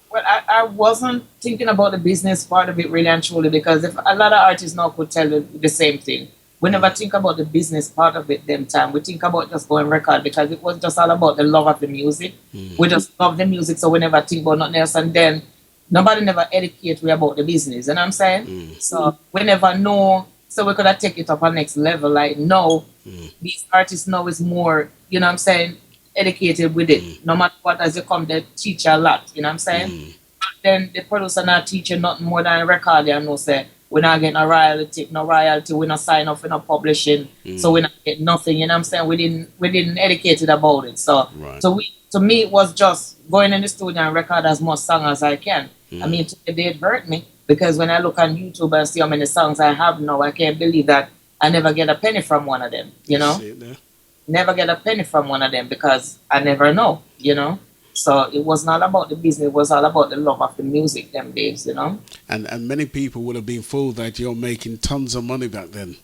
Well, I wasn't thinking about the business part of it really and truly, because if a lot of artists now could tell the same thing. We never think about the business part of it them time. We think about just going record, because it was just all about the love of the music. We just love the music, so we never think about nothing else. And then nobody never educate we about the business, you know what I'm saying? So we never know, so we could have take it up a next level. Like no, these artists now is more, you know what I'm saying, educated with it. No matter what, as you come, they teach you a lot, you know what I'm saying? Then the producer not teaching nothing more than a record, you know, say we're not getting a royalty, we're not signing up, we're not publishing, so we're not getting nothing, you know what I'm saying? We didn't educated about it. So to me it was just going in the studio and record as much song as I can. I mean, it hurt me, because when I look on YouTube and see how many songs I have now, I can't believe that I never get a penny from one of them, you know? Never get a penny from one of them, because I never know, you know? So it was not about the business, it was all about the love of the music them days, you know? And many people would have been fooled that you're making tons of money back then.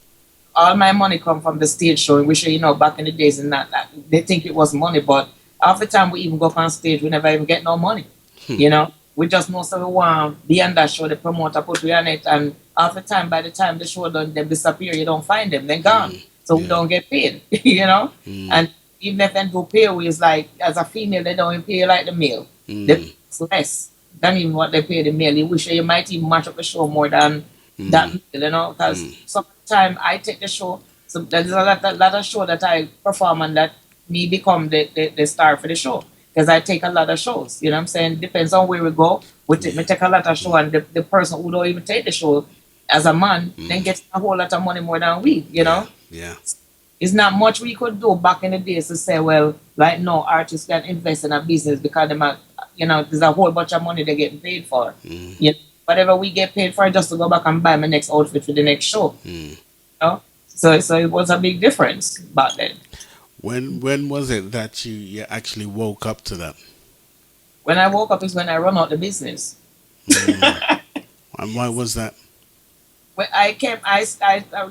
All my money come from the stage show, which, you know, back in the days, and that they think it was money, but half the time we even go up on stage, we never even get no money, you know? We just know so we want to be on that show, the promoter put we on it, and half the time, by the time the show done, they disappear, you don't find them, they're gone. So we don't get paid, you know? And even if they do pay, it's like, as a female, they don't even pay like the male. They pay less than even what they pay the male. You wish you might even match up the show more than that male, you know? Because sometimes I take the show, so there's a lot of show that I perform and that me become the star for the show. Because I take a lot of shows, you know what I'm saying? Depends on where we go. We take a lot of show, and the person who don't even take the show as a man then gets a whole lot of money more than we, you know? Yeah. It's not much we could do back in the days to say, well, right now artists can invest in a business because they might, you know, there's a whole bunch of money they're getting paid for. You know, whatever we get paid for, just to go back and buy my next outfit for the next show. You know? So it was a big difference back then. When was it that you actually woke up to that? When I woke up is when I run out the business. And why was that? when I came, I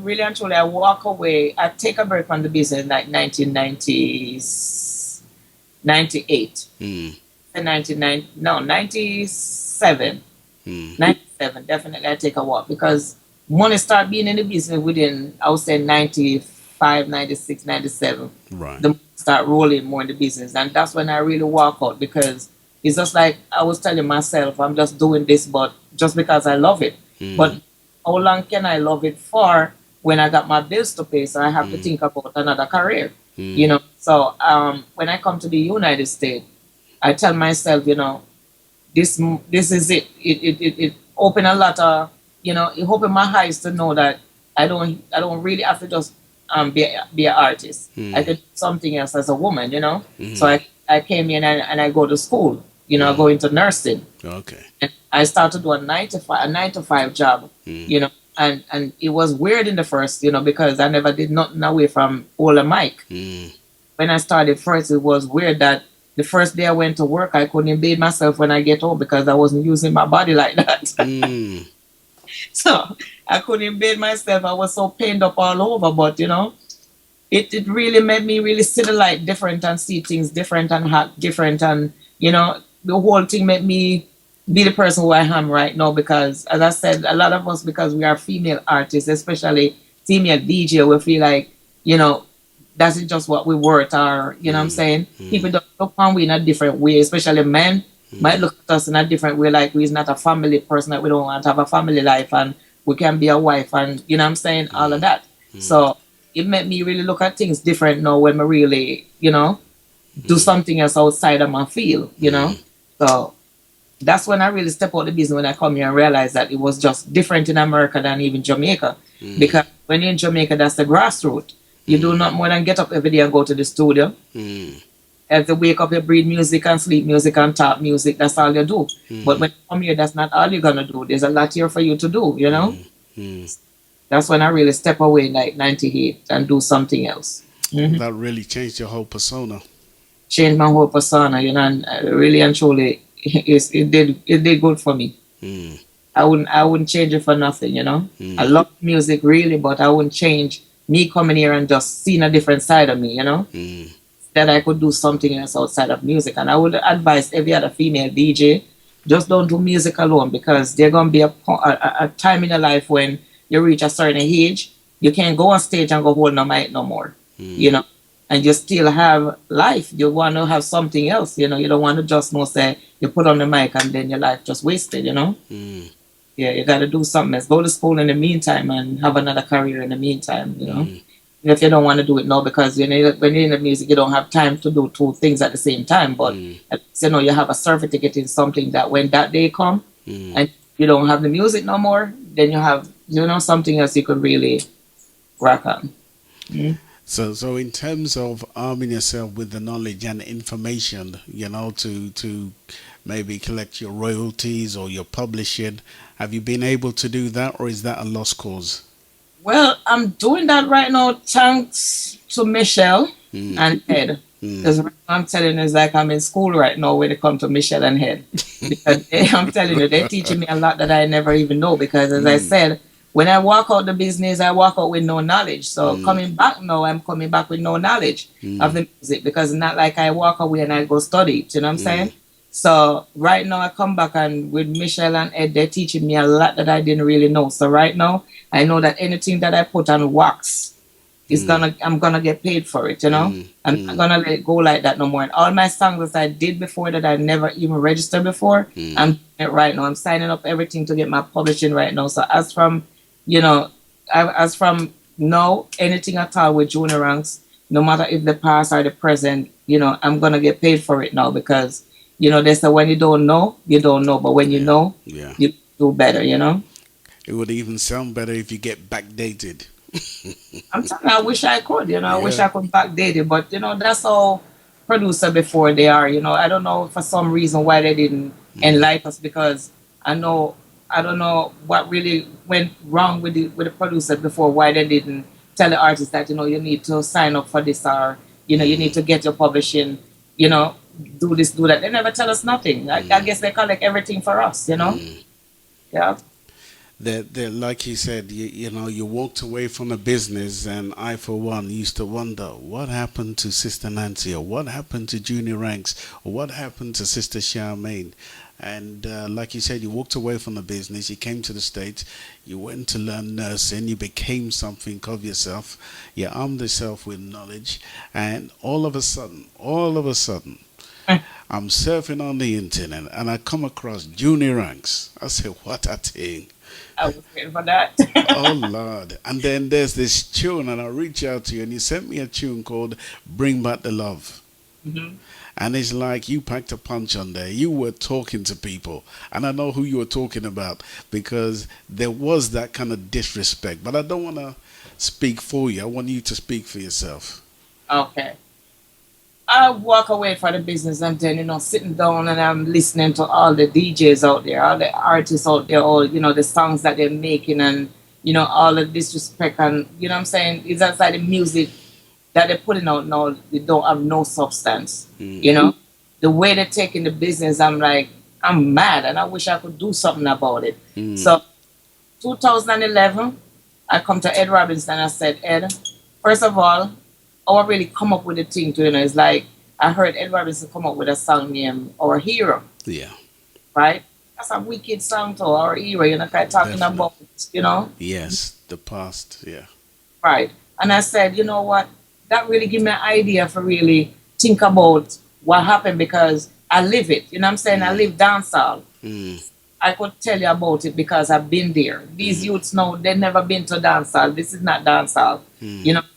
really and truly, I walk away. I take a break from the business like 1998. Mm. 99, no, 97. Mm. 97, definitely I take a walk because money start being in the business within, I would say 95, 96, 97. Right. The money start rolling more in the business. And that's when I really walk out because it's just like I was telling myself, I'm just doing this, but just because I love it. But how long can I love it for when I got my bills to pay? So I have to think about another career, you know. So when I come to the United States, I tell myself, you know, this is it. It opened a lot of, you know, it opened my eyes to know that I don't really have to just be an artist. I could do something else as a woman, you know. So I came in and I go to school, you know, I go into nursing. Okay. And I started to do a 9 to 5 job, you know, and it was weird in the first, you know, because I never did nothing away from all the mic. When I started first, it was weird that the first day I went to work, I couldn't bathe myself when I get home because I wasn't using my body like that. So I couldn't bathe myself. I was so pained up all over. But, you know, it really made me really see the light different and see things different and act different. And, you know, the whole thing made me be the person who I am right now because, as I said, a lot of us, because we are female artists, especially female DJ, we feel like, you know, that's just what we worth, or you know what I'm saying? People don't look on we in a different way, especially men might look at us in a different way, like we're not a family person, that we don't want to have a family life and we can be a wife and you know what I'm saying, all of that. So it made me really look at things different now when I really, you know, do something else outside of my field, you know. So that's when I really step out the business, when I come here and realize that it was just different in America than even Jamaica. Because when you're in Jamaica, that's the grassroots. You do not more than get up every day and go to the studio. As you wake up, you breathe music and sleep music and talk music. That's all you do. But when you come here, that's not all you're going to do. There's a lot here for you to do, you know? That's when I really step away in like 98 and do something else. That really changed your whole persona. Changed my whole persona, you know, and really and truly, it did good for me. I wouldn't change it for nothing, you know? I love music really, but I wouldn't change me coming here and just seeing a different side of me, you know, that I could do something else outside of music. And I would advise every other female DJ, just don't do music alone, because there's going to be a time in your life when you reach a certain age, you can't go on stage and go hold no mic no more, you know, and you still have life. You want to have something else, you know, you don't want to just say you put on the mic and then your life just wasted, you know. Yeah, you got to do something else. Go to school in the meantime and have another career in the meantime, you know. If you don't want to do it now, because you know, when you're in the music, you don't have time to do two things at the same time. But at least, you know, you have a certificate in something that when that day come and you don't have the music no more, then you have, you know, something else you could really rock on. So in terms of arming yourself with the knowledge and information, you know, to maybe collect your royalties or your publishing, have you been able to do that, or is that a lost cause? Well, I'm doing that right now thanks to Michelle and Ed. Because I'm telling you, it's like I'm in school right now when it comes to Michelle and Ed. Because I'm telling you, they're teaching me a lot that I never even know. Because as I said, when I walk out the business, I walk out with no knowledge. So coming back now, I'm coming back with no knowledge of the music, because it's not like I walk away and I go study it. You know what I'm saying? So right now I come back, and with Michelle and Ed, they're teaching me a lot that I didn't really know. So right now I know that anything that I put on wax is I'm gonna get paid for it, you know? I'm not gonna let it go like that no more. And all my songs that I did before that I never even registered before, I'm doing it right now. I'm signing up everything to get my publishing right now. So as from, you know, as from now, anything at all with Junie Ranks, no matter if the past or the present, you know, I'm gonna get paid for it now, because you know, they say when you don't know, you don't know. But when you know, you do better, you know? It would even sound better if you get backdated. I'm telling you, I wish I could, you know, I wish I could backdate it. But, you know, that's how producer before they are, you know. I don't know for some reason why they didn't enlighten us, because I don't know what really went wrong with the producer before, why they didn't tell the artist that, you know, you need to sign up for this, or, you know, you need to get your publishing, you know, do this, do that. They never tell us nothing. I guess they collect everything for us, you know? Yeah. that like you said, you know, you walked away from the business, and I, for one, used to wonder what happened to Sister Nancy, or what happened to Junie Ranks, or what happened to Sister Charmaine. And like you said, you walked away from the business, you came to the States, you went to learn nursing, you became something of yourself, you armed yourself with knowledge, and all of a sudden, I'm surfing on the internet and I come across Junie Ranks. I say, what a thing. I was waiting for that. Oh Lord. And then there's this tune, and I reach out to you and you sent me a tune called Bring Back the Love. Mhm. And it's like you packed a punch on there. You were talking to people. And I know who you were talking about, because there was that kind of disrespect. But I don't want to speak for you. I want you to speak for yourself. Okay. I walk away from the business, and then, sitting down and I'm listening to all the DJs out there, all the artists out there, all, the songs that they're making, and, all the disrespect, and, what I'm saying, it's outside the music that they're putting out now, they don't have no substance. The way they're taking the business, I'm like, I'm mad, and I wish I could do something about it. So 2011, I come to Ed Robinson and I said, Ed, first of all, I really come up with a thing to, it's like, I heard Ed Robinson come up with a song named Our Hero. Yeah. Right? That's a wicked song to Our Hero, kind of talking about, Yes, the past, yeah. Right. And I said, you know what? That really gave me an idea for really think about what happened, because I live it. You know what I'm saying? I live dancehall. I could tell you about it because I've been there. These youths know they've never been to dancehall. This is not dancehall.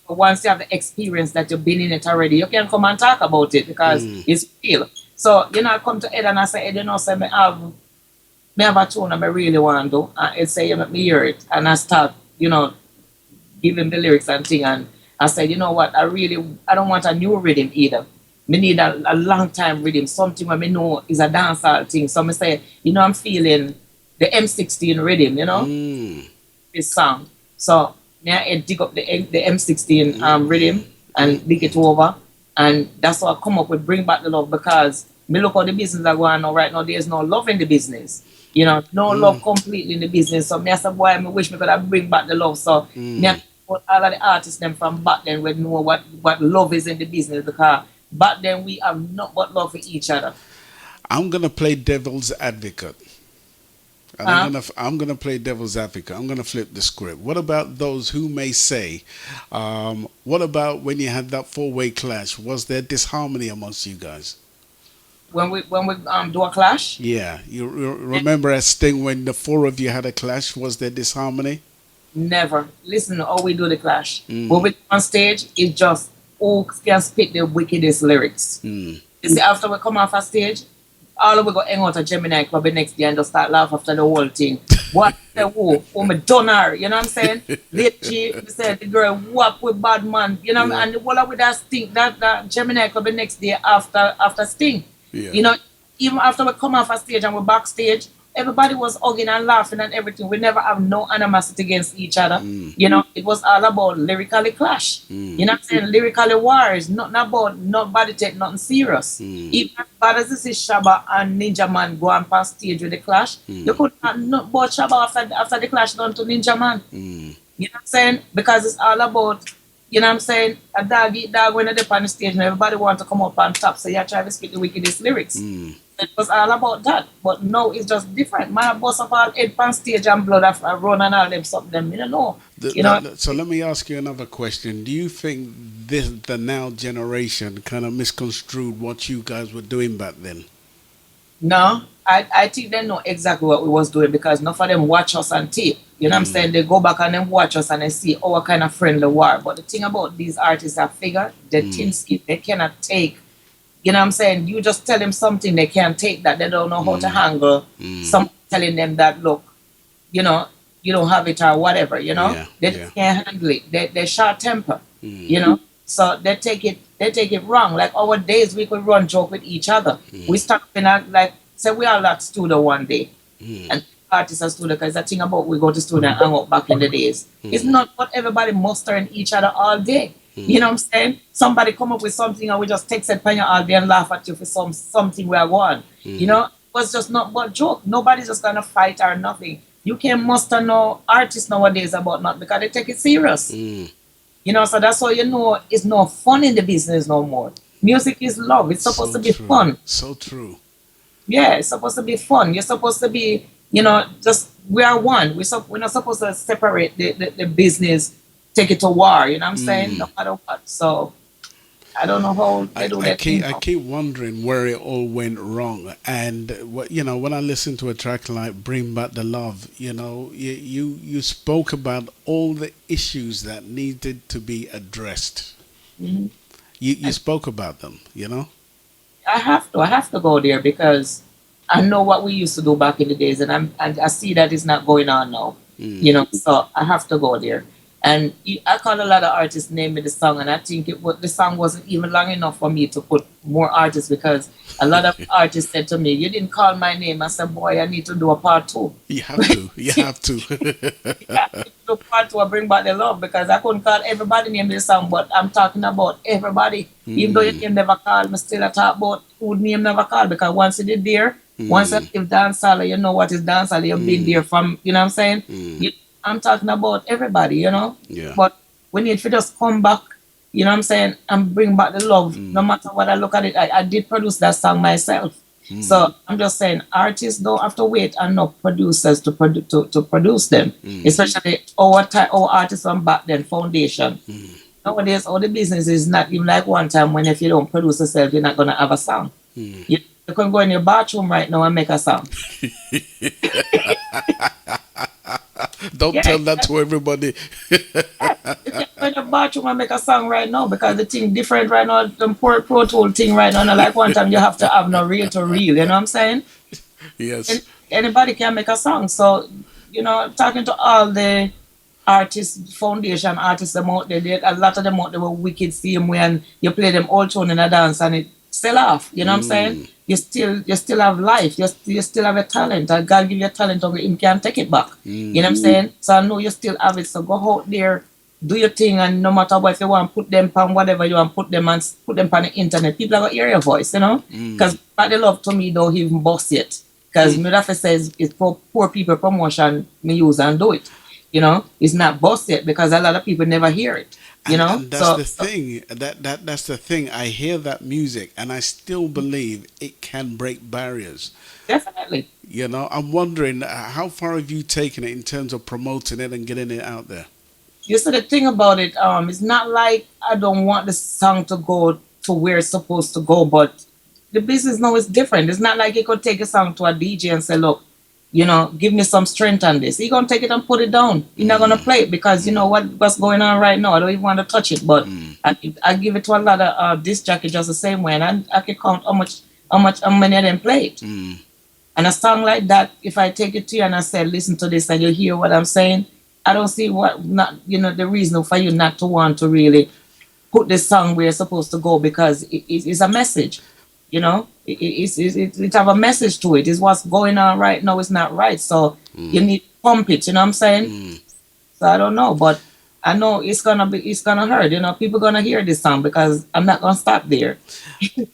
Once you have the experience that you've been in it already, you can come and talk about it because it's real. So, I come to Ed and I say, Ed, say, me have a tune I really want to do. And Ed say, you make me hear it. And I start, giving the lyrics and thing. And I said, you know what, I don't want a new rhythm either. Me need a long time rhythm, something where me know is a dancehall thing. So I say, I'm feeling the M16 rhythm, this song. So I dig up the M16 rhythm and dig it over. And that's how I come up with Bring Back the Love, because me look how the business are going on right now. There's no love in the business. No love completely in the business. So I said, boy, I wish me could have bring back the love. So me all of the artists them from back then would know what love is in the business, because back then we have not but love for each other. I'm gonna play devil's advocate. And I'm gonna play devil's advocate. I'm gonna flip the script. What about those who may say, what about when you had that four-way clash? Was there disharmony amongst you guys? When we do a clash? Yeah, you remember at Sting when the four of you had a clash? Was there disharmony? Never. Listen, how we do the clash. When we on stage, it's just who can spit the wickedest lyrics. You see, after we come off a stage, all of we go hang out at Gemini Club the next day and just start laugh after the whole thing. What the who? Oh, me done her. You know what I'm saying? Late we said the girl whap with bad man. You know, and the whole of with that Sting, that Gemini Club the next day after Sting. Yeah. Even after we come off a stage and we're backstage, everybody was hugging and laughing and everything. We never have no animosity against each other. It was all about lyrically clash. You know what I'm saying? Lyrically wars, nothing about nobody take nothing serious. Even as bad as this is Shabba and Ninja Man go on past stage with the clash, you could not about Shabba after the clash done to Ninja Man. You know what I'm saying? Because it's all about, you know what I'm saying, a dog eat dog when they're on the stage and everybody want to come up on top, so you try to speak the wickedest lyrics. It was all about that, but now it's just different. My boss of all head on stage and blood of run and all them something. You don't know. So let me ask you another question. Do you think the now generation kind of misconstrued what you guys were doing back then? No, I think they know exactly what we was doing, because none of them watch us on tape. You know what I'm saying? They go back and then watch us and they see our kind of friendly war. But the thing about these artists are figure, the thin skin, they cannot take. You know what I'm saying? You just tell them something, they can't take that. They don't know how to handle some telling them that, look, you don't have it or whatever, They can't handle it. They're short temper, So they take it wrong. Like our days, we could run joke with each other. We start say we all at studio one day. And artists at studio, because the thing about we go to studio and hang out back in the days. It's not what everybody mustering each other all day. You know what I'm saying? Somebody come up with something and we just text it on you all day and laugh at you for something we are going. It was just not but joke. Nobody's just gonna fight or nothing you can't muster no artists nowadays about not because they take it serious. You know, so that's how you know it's no fun in the business no more. Music is love. It's supposed So to be true. fun. So true. Yeah, it's supposed to be fun. You're supposed to be, you know, just we are one. We're not supposed to separate the business, take it to war. You know what I'm saying? No matter what. So I don't know how they do that thing I now. keep wondering where it all went wrong. And what you know, when I listen to a track like "Bring Back the Love," you know, you spoke about all the issues that needed to be addressed. Mhm. You spoke about them. You know. I have to go there because I know what we used to do back in the days, and I see that it's not going on now. You know, so I have to go there. And I called a lot of artists name me the song, and I think the song wasn't even long enough for me to put more artists because a lot of artists said to me, "You didn't call my name." I said, "Boy, I need to do a part two." You have to. You have to. Yeah, I need to do a part two. I bring back the love because I couldn't call everybody name the song, but I'm talking about everybody. Even though your name never called, me still I talk about who name never called because once you did there, once you give dancehall, you know what is dancehall. You've been there from, you know what I'm saying? You, I'm talking about everybody, you know. Yeah. But we need to just come back, you know what I'm saying, and bring back the love. No matter what I look at it, I did produce that song myself. So I'm just saying, artists don't have to wait and no producers to produce them, especially our artists from back then, foundation. Nowadays, all the business is not even like one time when if you don't produce yourself, you're not gonna have a song. You can go in your bathroom right now and make a song. Don't Yeah, tell that to everybody. you can go in the bathroom and make a song right now because the thing different right now, the Pro Tool thing right now. Not like one time you have to have no reel to reel, you know what I'm saying? Yes. Anybody can make a song. So, you know, talking to all the artists, foundation artists them out there, a lot of them out there were wicked same way and you play them all tune in a dance and it sell off. You know what I'm saying? You still have life. You still have a talent. And God give you a talent or him can take it back. You know what I'm saying? So I know you still have it. So go out there, do your thing, and no matter what, if you want to put them on whatever you want to put them and put them on the internet, people are gonna hear your voice, you know? Because Body Love to me don't even boss yet. Because me that says it's for poor people promotion me use and do it. You know, it's not boss yet because a lot of people never hear it. You know, And that's the thing. That's the thing. I hear that music, and I still believe it can break barriers. definitely. You know, I'm wondering how far have you taken it in terms of promoting it and getting it out there? You see the thing about it, it's not like I don't want the song to go to where it's supposed to go, but the business now is different. It's not like you could take a song to a DJ and say, look, you know, give me some strength on this. He gonna take it and put it down. He's not gonna play it because you know what's going on right now. I don't even want to touch it, but I give it to a lot of disc jockey just the same way, and I can count how many of them play it. And a song like that, if I take it to you and I say, listen to this, and you hear what I'm saying, I don't see what not the reason for you not to want to really put the song where it's supposed to go because it's a message. You know, it have a message to it. It's what's going on right now is not right. So you need to pump it. You know what I'm saying? So I don't know, but I know it's gonna hurt. You know, people gonna hear this song because I'm not gonna stop there.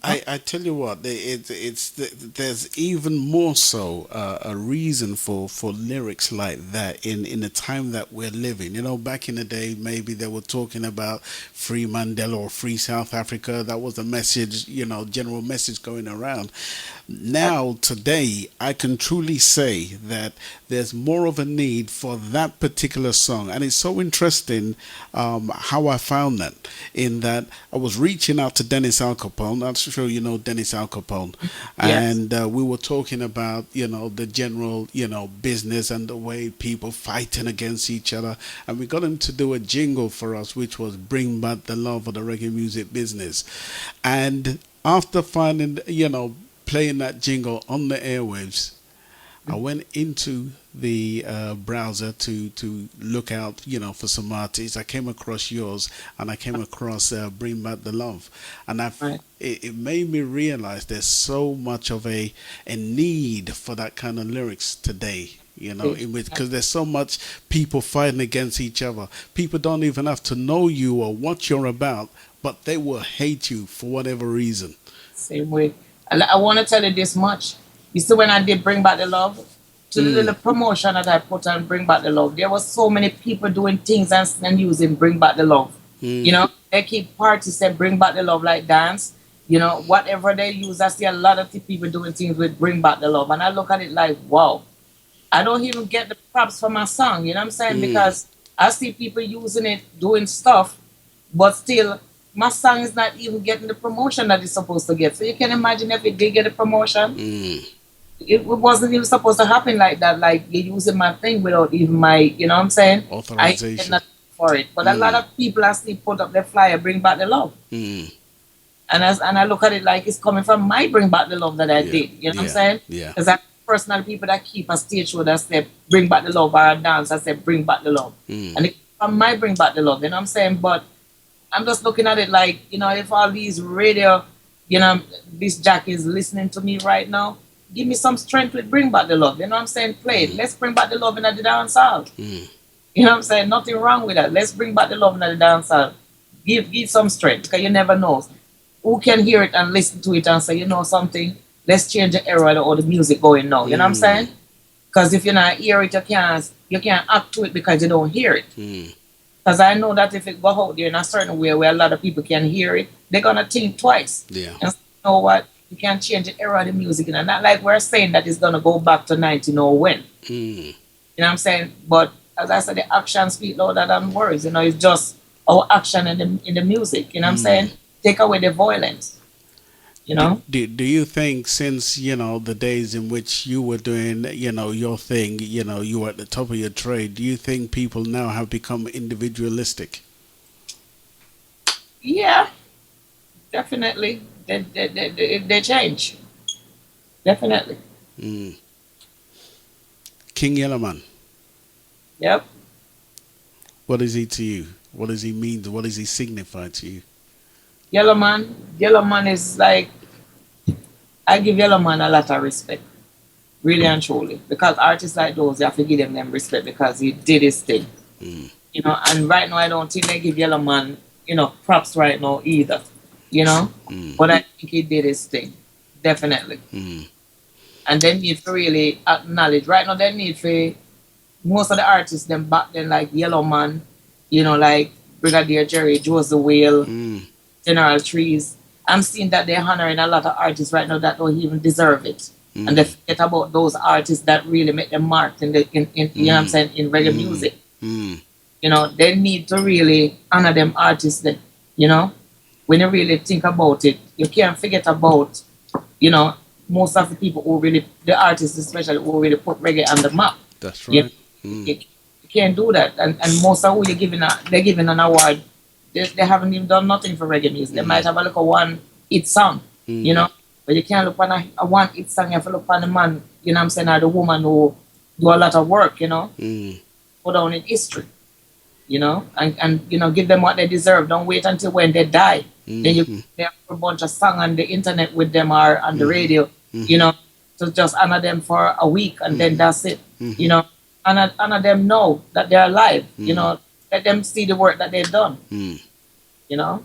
I tell you what, there's even more so a reason for lyrics like that in the time that we're living. You know, back in the day, maybe they were talking about free Mandela or free South Africa. That was the message, you know, general message going around. Now, today, I can truly say that there's more of a need for that particular song. And it's so interesting how I found that, in that I was reaching out to Dennis Al Capone. I'm sure you know Dennis Al Capone. Yes. And we were talking about, you know, the general, you know, business and the way people fighting against each other. And we got him to do a jingle for us, which was Bring Back the Love of the Reggae Music Business. And after finding, you know, playing that jingle on the airwaves, I went into the browser to look out, you know, for some artists. I came across yours, and I came across Bring Back the Love, and it made me realize there's so much of a need for that kind of lyrics today. You know, because there's so much people fighting against each other. People don't even have to know you or what you're about, but they will hate you for whatever reason. Same way. I want to tell you this much. You see, when I did Bring Back the Love, to the little promotion that I put on Bring Back the Love. There was so many people doing things and using Bring Back the Love. You know, they keep parties say Bring Back the Love like dance. You know, whatever they use, I see a lot of people doing things with Bring Back the Love. And I look at it like, wow, I don't even get the props for my song, you know what I'm saying? Because I see people using it, doing stuff, but still, my song is not even getting the promotion that it's supposed to get. So you can imagine if it did get a promotion, it wasn't even supposed to happen like that. Like, you're using my thing without even my, you know what I'm saying? Authorization. I get nothing for it. But a lot of people actually put up their flyer, Bring Back the Love. And I look at it like it's coming from my Bring Back the Love that I did. You know what I'm saying? Yeah. Because I personal people that keep a stage show that say Bring Back the Love or a dance, I say Bring Back the Love. And it's from my Bring Back the Love, you know what I'm saying? But I'm just looking at it like, you know, if all these radio, you know, this Jack is listening to me right now, give me some strength with Bring Back the Love. You know what I'm saying? Play it. Let's bring back the love in the dance hall. You know what I'm saying? Nothing wrong with that. Let's bring back the love in the dance hall. Give some strength, because you never know who can hear it and listen to it and say, you know something, let's change the era or the music going now. You know what I'm saying? Because if you not hear it, you can't act to it because you don't hear it. Because I know that if it go out there in a certain way where a lot of people can hear it, they're gonna think twice. Yeah. And you know what? You can't change the era of the music, and not like we're saying that it's gonna go back to 1900 when. You know what I'm saying? But as I said, the actions speak louder than words. You know, it's just our action in the music. You know what I'm saying? Take away the violence. You know? Do you think, since, you know, the days in which you were doing, you know, your thing, you know, you were at the top of your trade, do you think people now have become individualistic? Yeah, definitely. They change. Definitely. King Yellowman. Yep. What is he to you? What does he mean? What does he signify to you? Yellow Man is like, I give Yellow Man a lot of respect, really and truly, because artists like those, you have to give them respect because he did his thing, you know. And right now, I don't think they give Yellow Man, you know, props right now either, you know. But I think he did his thing, definitely. And they need to really acknowledge. Right now, they need for most of the artists them back then, like Yellow Man, you know, like Brigadier Jerry, Joe's the Whale, General Trees. I'm seeing that they're honoring a lot of artists right now that don't even deserve it. And they forget about those artists that really make them marked in you know what I'm saying, in reggae music. You know, they need to really honor them artists that, you know, when you really think about it, you can't forget about, you know, most of the people who really, the artists especially, who really put reggae on the map. That's right. You can't do that. And most of who they're giving an award, they haven't even done nothing for reggae music. They might have a look at one hit song, you know, but you can't look on a one hit song. You have to look on the man, you know what I'm saying, or the woman who do a lot of work, you know, put down in history, you know, and you know, give them what they deserve. Don't wait until when they die. Then they have a bunch of song on the internet with them or on the radio, you know, to just honor them for a week and then that's it, you know. Honor them know that they're alive, you know. Let them see the work that they've done, you know.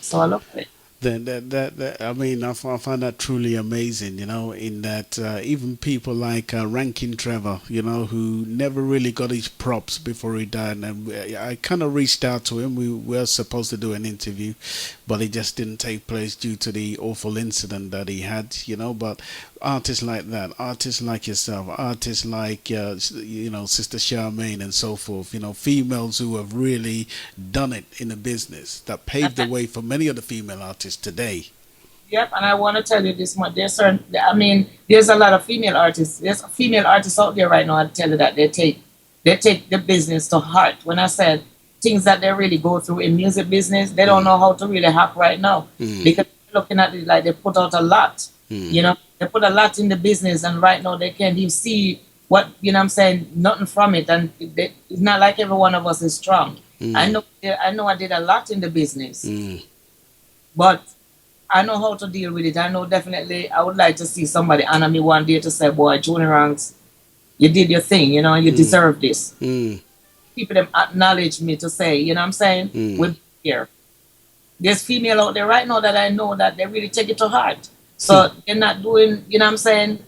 So I love it. That I mean, I find that truly amazing, you know, in that even people like Rankin Trevor, you know, who never really got his props before he died, and I kind of reached out to him. We were supposed to do an interview, but it just didn't take place due to the awful incident that he had, you know. But artists like that, artists like yourself, artists like you know, Sister Charmaine and so forth, you know, females who have really done it in the business, that paved the way for many of the female artists today. Yep, and I want to tell you this much. There's a lot of female artists. There's female artists out there right now. I tell you that they take the business to heart. When I said things that they really go through in music business, they don't know how to really hack right now because looking at it like they put out a lot. You know, they put a lot in the business, and right now they can't even see what, you know what I'm saying, nothing from it. And it's not like every one of us is strong. I know I did a lot in the business, but I know how to deal with it. I know definitely I would like to see somebody honor me one day to say, boy, Junie Ranks, you did your thing, you know, you deserve this. People them acknowledge me to say, you know what I'm saying, we're here. There's female out there right now that I know that they really take it to heart. So they're not doing, you know what I'm saying,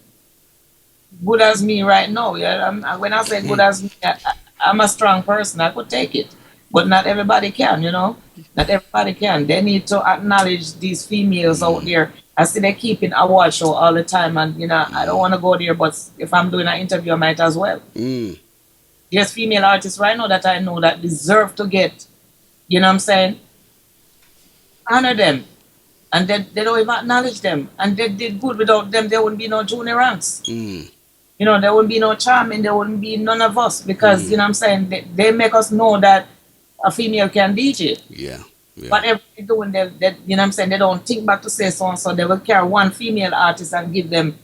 good as me right now. Yeah, when I say good as me, I'm a strong person. I could take it, but not everybody can. You know, not everybody can. They need to acknowledge these females out there. I see they keeping award show all the time, and you know, I don't want to go there, but if I'm doing an interview, I might as well. There's female artists right now that I know that deserve to get, you know what I'm saying, honor them. And they don't even acknowledge them. And they did good. Without them, there wouldn't be no Junie ranks. You know, there wouldn't be no Charming. There wouldn't be none of us. Because, you know what I'm saying, they make us know that a female can DJ. Yeah. Whatever they're doing, they, you know what I'm saying, they don't think back to say so and so. They will carry one female artist and give them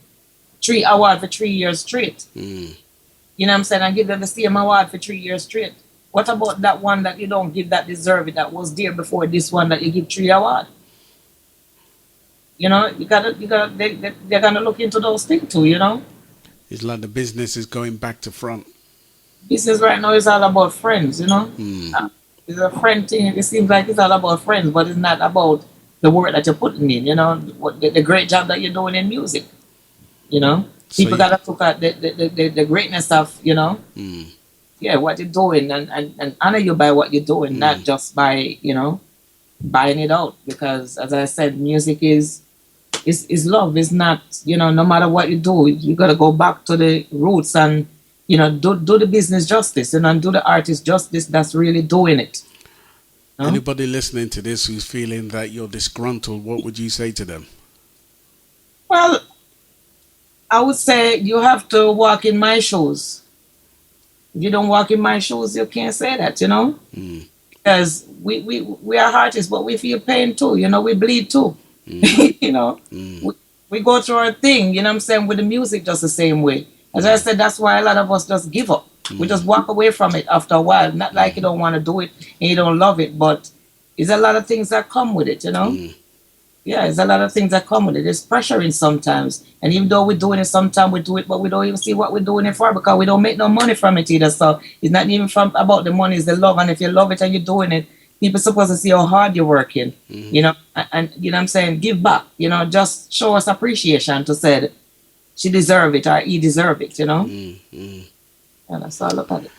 3 awards for 3 years straight. You know what I'm saying? And give them the same award for 3 years straight. What about that one that you don't give that deserve it, that was there before this one that you give 3 awards? You know, they're gonna look into those things too, you know? It's like the business is going back to front. Business right now is all about friends, you know? It's a friend thing. It seems like it's all about friends, but it's not about the work that you're putting in, you know? The great job that you're doing in music, you know? People gotta look at the greatness of, you know? Yeah, what you're doing and honor you by what you're doing, not just by, you know, buying it out. Because as I said, music is love. It's not, you know, no matter what you do, you gotta go back to the roots and, you know, do the business justice, you know, and do the artist justice that's really doing it. You know? Anybody listening to this who's feeling that you're disgruntled, what would you say to them? Well, I would say you have to walk in my shoes. If you don't walk in my shoes, you can't say that, you know? Because we are artists, but we feel pain too, you know, we bleed too. You know? We go through our thing, you know what I'm saying, with the music just the same way. As I said, that's why a lot of us just give up. We just walk away from it after a while. Not like you don't want to do it and you don't love it, but there's a lot of things that come with it, you know? Yeah, there's a lot of things that come with it. There's pressure in sometimes. And even though we're doing it, sometimes we do it, but we don't even see what we're doing it for because we don't make no money from it either. So it's not even about the money, it's the love. And if you love it and you're doing it, people are supposed to see how hard you're working, you know? And you know what I'm saying? Give back, you know, just show us appreciation to say that she deserve it or he deserve it, you know? And that's all about it.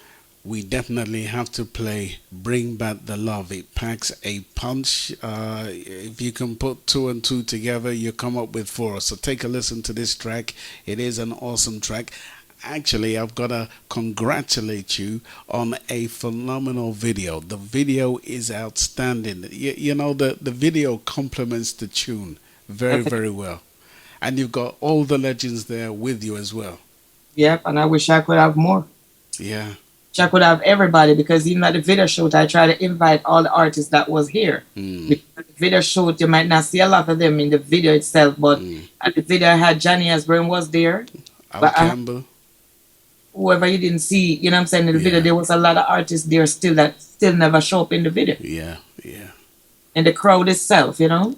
We definitely have to play Bring Back the Love. It packs a punch. If you can put 2 and 2 together, you come up with 4. So take a listen to this track. It is an awesome track. Actually, I've got to congratulate you on a phenomenal video. The video is outstanding. You know, the video complements the tune very, very well. And you've got all the legends there with you as well. Yep, and I wish I could have more. Yeah. I could have everybody, because even at the video shoot, I try to invite all the artists that was here. Because at the video shoot, you might not see a lot of them in the video itself, but at the video I had Johnny Asbrain was there. Whoever you didn't see, you know what I'm saying, in the video, there was a lot of artists there still that still never show up in the video. Yeah. And the crowd itself, you know?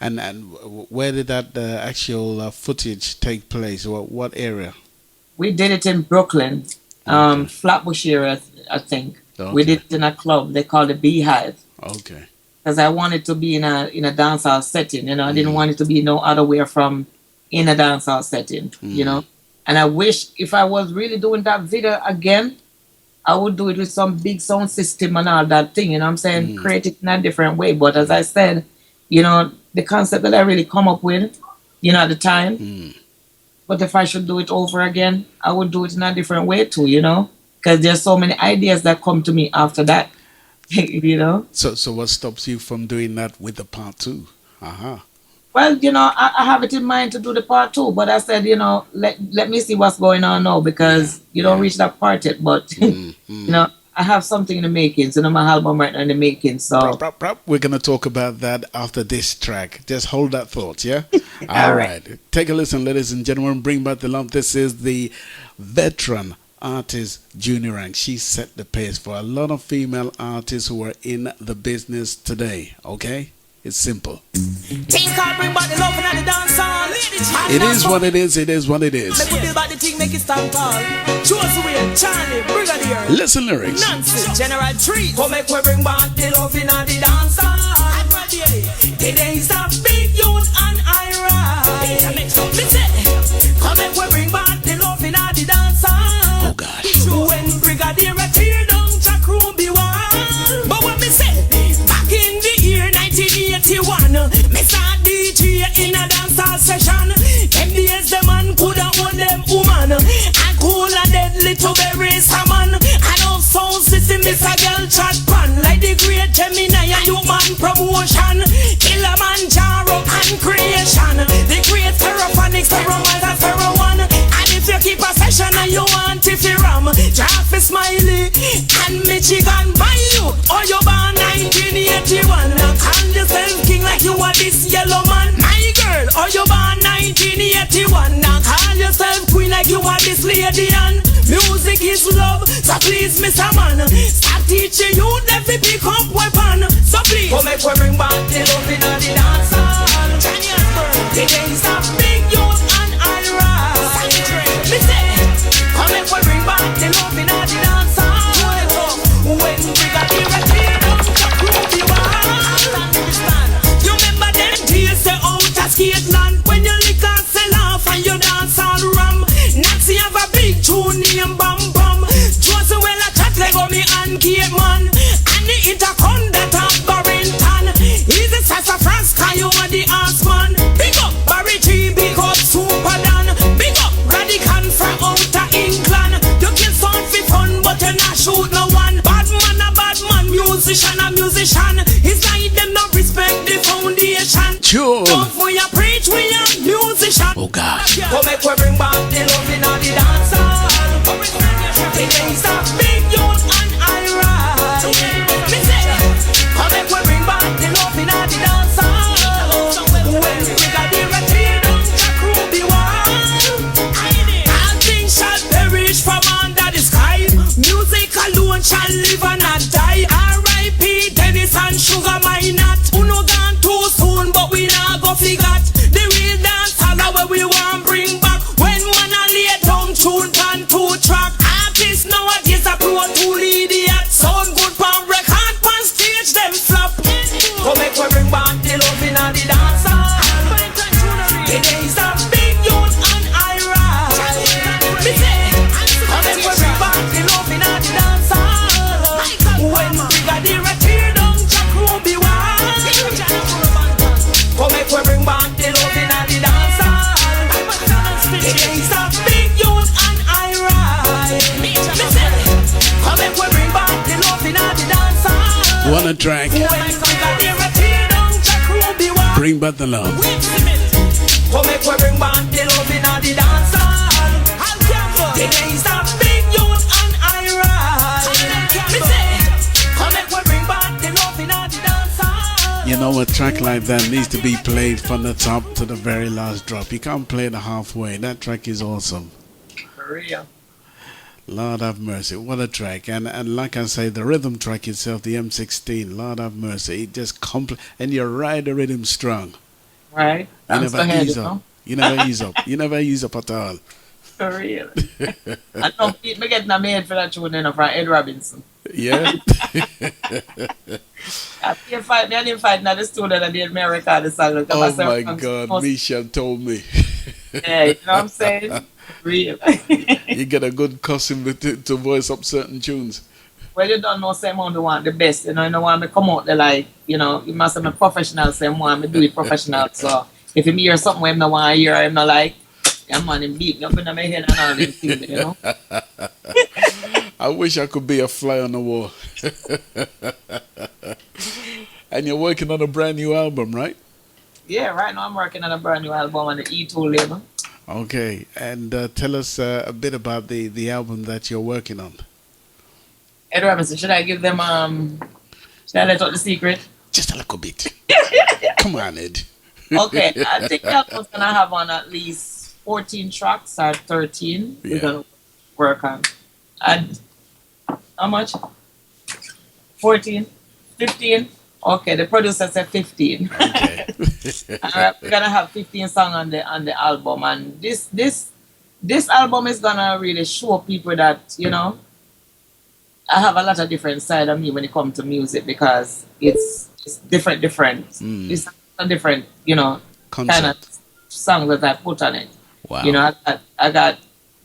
And where did that actual footage take place? What area? We did it in Brooklyn, Flatbush area, I think. Okay. We did it in a club they call the Beehive. Okay. Because I wanted to be in a dancehall setting, you know. I didn't want it to be no other way from in a dancehall setting, you know. And I wish if I was really doing that video again, I would do it with some big sound system and all that thing, you know what I'm saying? Create it in a different way. But as I said, you know, the concept that I really come up with, you know, at the time. But if I should do it over again, I would do it in a different way too, you know? Because there's so many ideas that come to me after that, you know? So what stops you from doing that with the part 2? Well, you know, I have it in mind to do the part 2, but I said, you know, let me see what's going on now, because you don't reach that part yet, but, you know, I have something in the making, so my album right now in the making, so. We're going to talk about that after this track. Just hold that thought, yeah? All right. Take a listen, ladies and gentlemen. Bring Back the Love. This is the veteran artist, Junie Ranks. She set the pace for a lot of female artists who are in the business today, okay? It's simple. It is what it is. It is what it is. Listen lyrics. General treat. Come make we bring back the love in the dance hall. The days of big youth and Ira. Come Michigan. Buy you, or you born 1981. Now call yourself king like you are this yellow man. My girl, or you born 1981. Now call yourself queen like you are this lady. And music is love, so please, Mr. Man, stop teaching you that we pick up weapon. So please, come make we bring back the love in the dance hall. The days of big youth and Ira. Me say, come make we bring back the love in the dance hall. When we got the record on the groovy wall. You remember them days they out of Skateland when you lick and sell off and you dance all ram. Nazi have a big tune name Bam Bam. Josie well a chat like me and Kate man. And the interconda top Barrington. He's the sassafras cause you are the ass man. Big up Barry G, big up Super Dan. Big up Radican from outer England. You kill some for fun but you not shoot no one. Bad man a bad man, musician a musician. It's like them not respect the foundation. Sure. Don't we a preach, we a musician. Oh gosh. Come make we bring back the love in the dance hall. The days of big youth and Ira. Me say, come make we bring back the love in the dance hall. When we got the record on the groovy wall. All things shall perish from under the sky. Music alone shall live and not die. R.I.P. Dennis and Sugar Minot. Uno gone too soon, but we not go forget. The real dance hall where we want bring back. When one a lay down tune pan two track. Artists nowadays are pro tool idiot. Sound good pan record pan stage them flop. Come make we bring back the love in the dance hall. The days of big youth and Ira. Me say, come make we bring back the love in the dance hall. When we got the record on Jack Ruby wall. Come make we bring back the love in the dance hall. The days of big youth and Ira. Me say, come make we bring back the love in the dance hall. What a track. When we got the record on Jack Ruby wall. Bring back the love. Come make we bring back the love in the dance hall. The days of big youth and Ira. Me say, come make we bring back the love in the dance hall. You know, a track like that needs to be played from the top to the very last drop. You can't play it halfway. That track is awesome. For real. Lord have mercy. What a track. And like I say, the rhythm track itself, the M16, Lord have mercy. It just and you ride the rhythm strong. Right? You never ease up. You never ease up. You never ease up at all. For real. I don't me getting a made for that tune from Ed Robinson. Yeah. I didn't fight now the student and the America the song. Oh my God, Michelle told me. Yeah, you know what I'm saying? Real. You get a good cousin to voice up certain tunes. Well, you don't know same one want the best, you know want me come out there like, you know, you must have a professional, same one me do it professional. So if you hear something where I don't want to hear, I'm not like, yeah man, him beat me up in my head and all them things, you know. I wish I could be a fly on the wall. And you're working on a brand new album, right? Yeah, right now I'm working on a brand new album on the E2 label. Okay, and tell us a bit about the album that you're working on. Ed Robinson, should I give them, should I let out the secret? Just a little bit. Come on, Ed. Okay, I think the album's going to have on at least 14 tracks or 13. Yeah. We're going to work on. And how much? 14? 15? Okay, the producer said 15. Okay. We're gonna have 15 songs on the album, and this album is gonna really show people that, you know, I have a lot of different side of me when it comes to music, because it's different. It's a different, you know, Concept. kind of song that I put on it. Wow. You know, I got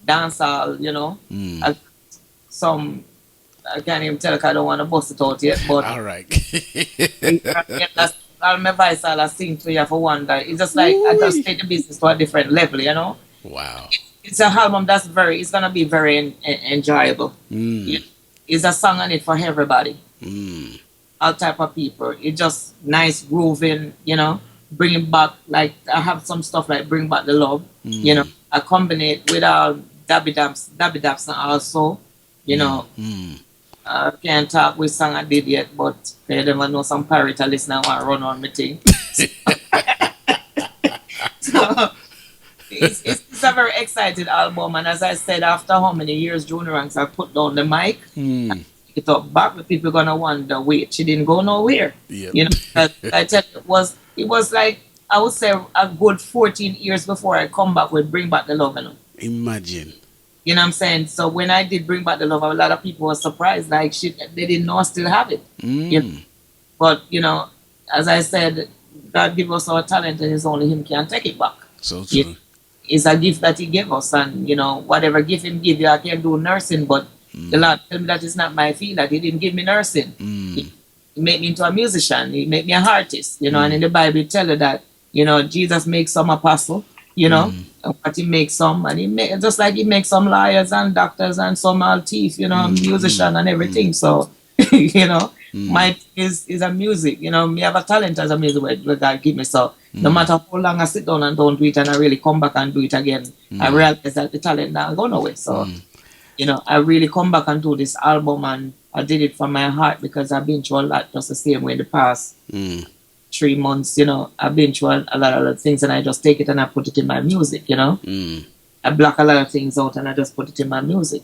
dancehall, you know, I got some. I can't even tell, I don't want to bust it out yet, but all right. all my voice, all I sing to you for one day. It's just like I just take the business to a different level, you know. Wow. It's an album that's it's gonna be very enjoyable. It's a song on it for everybody, all type of people. It's just nice grooving, you know, bringing back, like I have some stuff like Bring Back the Love, you know, accompanied with dabby daps and also, you know. I can't talk with song I did yet, but they never know some pirate listen and want to run on me thing. So it's a very excited album, and as I said, after how many years Junie Ranks I put down the mic, and pick it up back, the people gonna wonder, wait, she didn't go nowhere. Yep. You know, I tell you, it was like I would say a good 14 years before I come back with Bring Back the Love. You know? Imagine. You know what I'm saying? So when I did Bring Back the Love, a lot of people were surprised, like they didn't know I still have it. You know? But you know, as I said, God give us our talent, and it's only Him can take it back. So true. It's a gift that He gave us, and you know, whatever gift Him give you, I can do nursing, but the Lord tell me that it's not my field, that He didn't give me nursing. He made me into a musician. He made me an artist, you know, and in the Bible it tell you that, you know, Jesus makes some apostle, you know, and what He makes some, and He make just like He makes some lawyers and doctors and some all thief, you know, musician and everything. So, you know, my is a music, you know, me have a talent as a music where God give me. So no matter how long I sit down and don't do it, and I really come back and do it again, I realize that the talent not go nowhere. So, you know, I really come back and do this album, and I did it from my heart because I've been through a lot, just the same way in the past 3 months, you know, I've been through a lot of things, and I just take it and I put it in my music, you know. I block a lot of things out and I just put it in my music,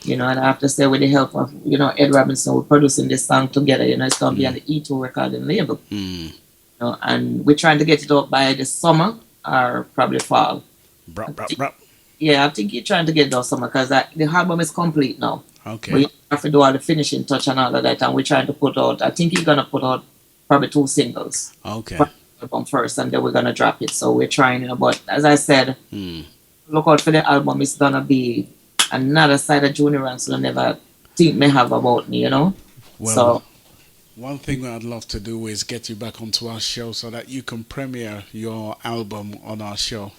you know, and I have to say with the help of, you know, Ed Robinson, we're producing this song together, you know, it's going to be on the E2 recording label, you know, and we're trying to get it out by the summer or probably fall. Yeah, I think you're trying to get it out summer because the album is complete now. Okay. We have to do all the finishing touch and all of that, and we're trying to put out, I think he's going to put out probably 2 singles. Okay. Album first, and then we're going to drop it. So we're trying, you know, but as I said, look out for the album. It's going to be another side of Junie Ranks you'll never think may have about me, you know? Well, so one thing I'd love to do is get you back onto our show so that you can premiere your album on our show.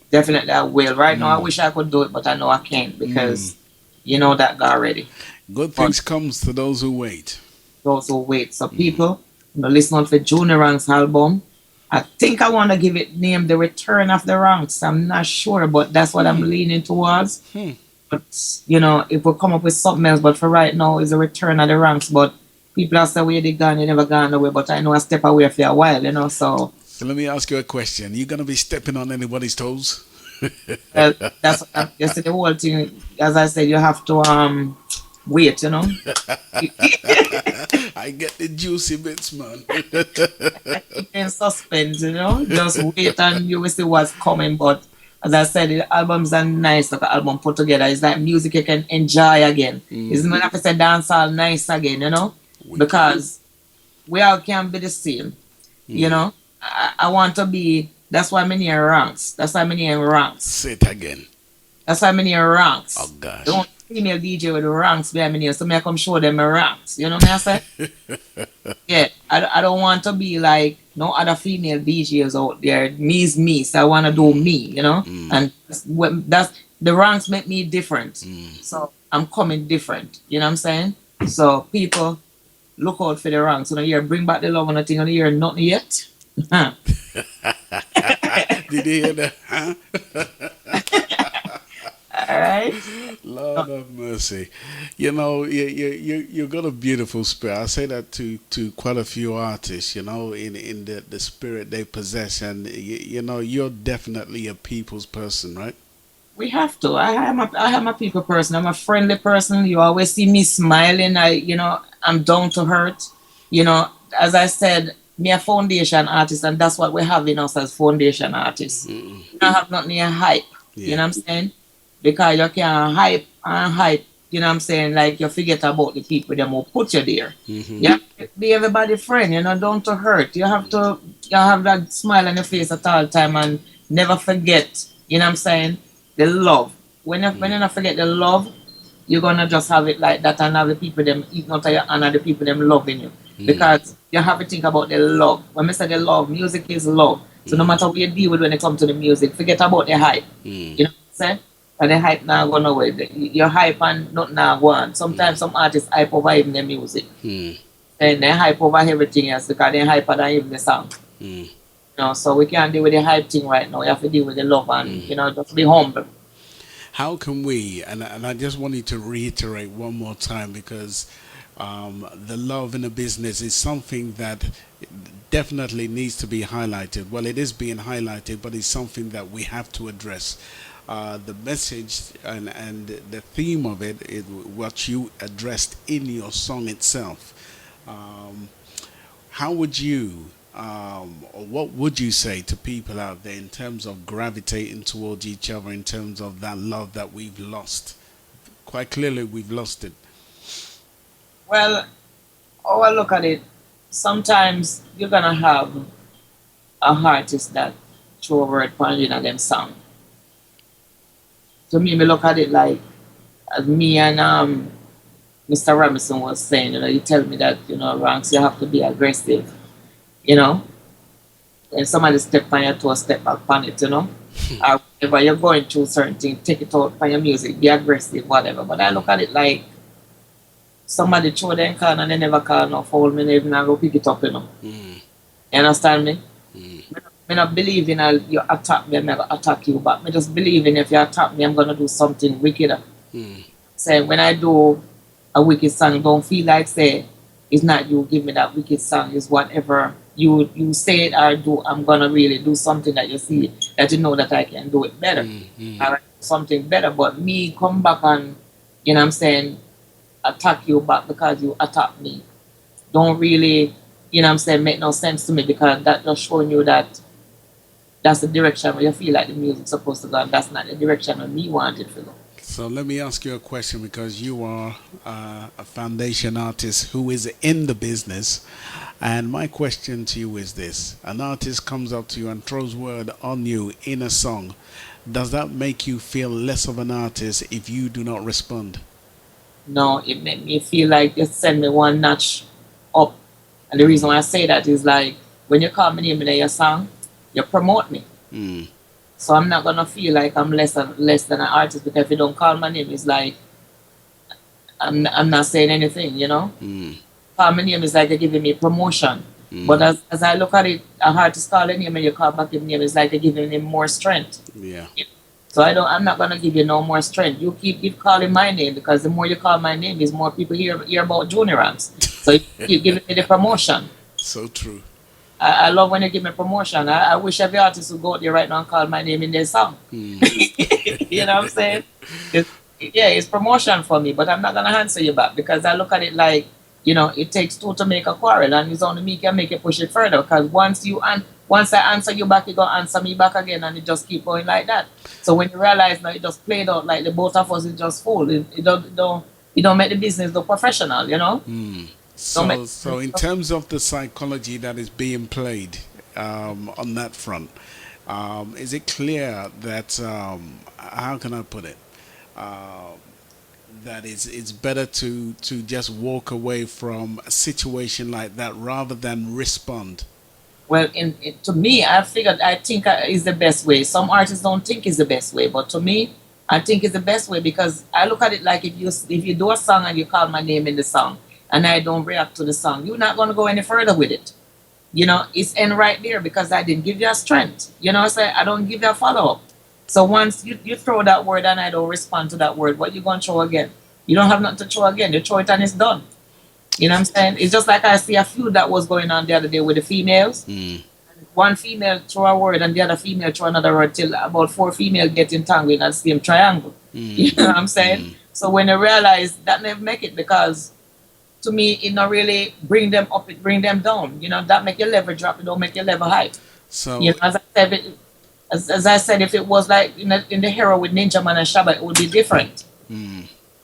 Definitely I will. Right now I wish I could do it, but I know I can't because you know that already. Good things comes to those who wait. Those who wait. So people, you know, listen out for Junie Ranks album. I think I want to give it name The Return of the Ranks. I'm not sure, but that's what I'm leaning towards. But, you know, if we come up with something else, but for right now, it's a Return of the Ranks. But people are saying, where they gone, you never gone away. But I know I step away for a while, you know, so. So let me ask you a question. You going to be stepping on anybody's toes? That's just the whole thing. As I said, you have to wait, you know. I get the juicy bits, man. In suspense, you know. Just wait and you will see what's coming. But as I said, the albums are nice, like an album put together. It's like music you can enjoy again. It's not like I said dance all nice again, you know. Because we all can be the same. You know. I want to be. That's why many are ranks. That's why many are ranks. Say it again. That's why many are ranks. Oh gosh. Don't female DJ with the ranks behind me, so me I come show them my ranks. You know what I say? Yeah, I don't want to be like no other female DJs out there. Me's me, so I want to do me, you know. And that's the ranks make me different. So I'm coming different. You know what I'm saying? So people, look out for the ranks. You know, you bring back the love and nothing on the year, nothing yet. Did you hear that? Huh? All right. Lord of mercy. You know, you got a beautiful spirit. I say that to quite a few artists, you know, in the spirit they possess. And, you know, you're definitely a people's person, right? We have to. I am a people person. I'm a friendly person. You always see me smiling. I'm down to earth. You know, as I said, me a foundation artist, and that's what we have in us as foundation artists. You don't have nothing to hype. Yeah. You know what I'm saying? Because you can hype and hype, you know what I'm saying? Like you forget about the people that will put you there. You have to be everybody's friend, you know, don't to hurt. You have that smile on your face at all time and never forget, you know what I'm saying? The love. When you not forget the love, you're gonna just have it like that and have the people them eating out of your hand and the people them loving you. Because you have to think about the love. When I say the love, music is love. So no matter what you deal with when it comes to the music, forget about the hype. You know what I'm saying? And the hype now go nowhere. Your hype and not now go on. Sometimes some artists hype over even their music. And they hype over everything else because they hype than even the song. You know, so we can't deal with the hype thing right now. You have to deal with the love and, you know, just be humble. how can we, and I just wanted to reiterate one more time because the love in the business is something that definitely needs to be highlighted. Well, it is being highlighted, but it's something that we have to address. The message and the theme of it is what you addressed in your song itself. Um, how would you, or what would you say to people out there in terms of gravitating towards each other, in terms of that love that we've lost? Quite clearly, we've lost it. Well, how I look at it, sometimes you're gonna have a artist that throw a word point in them song. To me look at it like as me and Mr. Robinson was saying, you tell me that, Ranks, you have to be aggressive, you know. When somebody step on your toe, step back on it, or whenever you're going through certain things, take it out on your music, be aggressive, whatever. But I look at it like somebody throw them can and they never call no foul, me even go pick it up. You understand me? I not believe in you attack me, I'm going to attack you back. I just believe in if you attack me, I'm going to do something wickeder. Say, when I do a wicked song, don't feel like, say, it's not you give me that wicked song, it's whatever you say it or do, I'm going to really do something that you see, that you know that I can do it better. Or something better. But me come back and, attack you back because you attack me, don't really, make no sense to me, because that just showing you that that's the direction where you feel like the music's supposed to go, and that's not the direction where me want it to go. So let me ask you a question, because you are a foundation artist who is in the business, and my question to you is this: an artist comes up to you and throws word on you in a song. Does that make you feel less of an artist if you do not respond? No, it made me feel like you send me one notch up. And the reason why I say that is like, when you call my name in your song, you promote me. So I'm not gonna feel like I'm less than an artist, because if you don't call my name, it's like I'm not saying anything, Call my name is like you're giving me promotion. But as I look at it, a artist call a name and you call back your name, it's like you're giving him more strength. Yeah. So I'm not gonna give you no more strength. You keep calling my name, because the more you call my name, is more people hear about Junie Ranks. So you keep giving me the promotion. So true. I love when you give me promotion. I wish every artist would go out there right now and call my name in their song. You know what I'm saying? It's promotion for me, but I'm not gonna answer you back, because I look at it like, it takes two to make a quarrel, and it's only me can make it push it further. Because once I answer you back, you gonna answer me back again, and it just keep going like that. So when you realize now it just played out like the both of us is just full, it don't make the business look professional, So in terms of the psychology that is being played on that front, is it clear that how can I put it? That it's better to just walk away from a situation like that rather than respond. Well, to me, I think is the best way. Some artists don't think is the best way, but to me, I think it's the best way, because I look at it like, if you do a song and you call my name in the song and I don't react to the song, you're not going to go any further with it. It's end right there, because I didn't give you a strength. I don't give you a follow-up. So once you throw that word and I don't respond to that word, what you going to throw again? You don't have nothing to throw again. You throw it and it's done. You know what I'm saying? It's just like I see a feud that was going on the other day with the females. One female throw a word and the other female throw another word, till about 4 females get entangled in that same triangle. You know what I'm saying? So when you realize that, never make it, because to me, it not really bring them up, it bring them down. That make your level drop, it don't make your level high. So as I said, if it was like in the Hero with Ninja Man and Shabba, it would be different.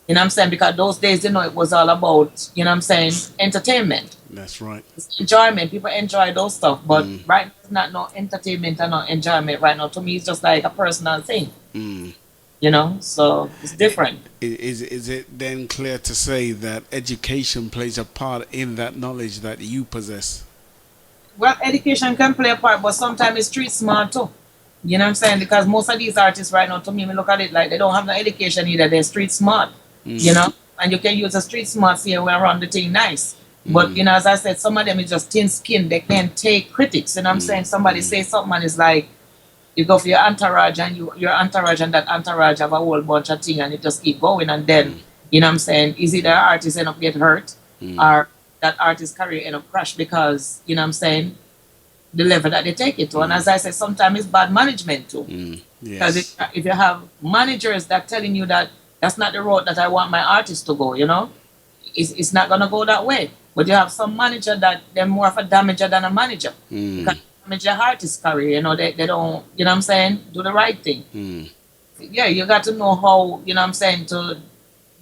You know what I'm saying? Because those days, it was all about, entertainment. That's right. It's enjoyment. People enjoy those stuff. But right now, it's not no entertainment and no enjoyment right now. To me, it's just like a personal thing. So it's different. Is it then clear to say that education plays a part in that knowledge that you possess? Well, education can play a part, but sometimes it's street smart too. You know what I'm saying? Because most of these artists right now, to me look at it like they don't have no education either. They're street smart, and you can use a street smart here when run the thing nice. But, as I said, some of them is just thin skinned. They can't take critics. You know what I'm saying? Somebody say something and it's like, You go for your entourage and your entourage and that entourage have a whole bunch of things and it just keep going and then, you know what I'm saying, is it the artist end up get hurt or that artist career end up crash because, you know what I'm saying, the level that they take it to. And as I said, sometimes it's bad management too. Because if you have managers that telling you that that's not the road that I want my artist to go, you know, it's not going to go that way. But you have some manager that they're more of a damager than a manager. Because they damage your artist career, you know, they don't, you know what I'm saying, do the right thing. Yeah, you got to know how, you know what I'm saying, to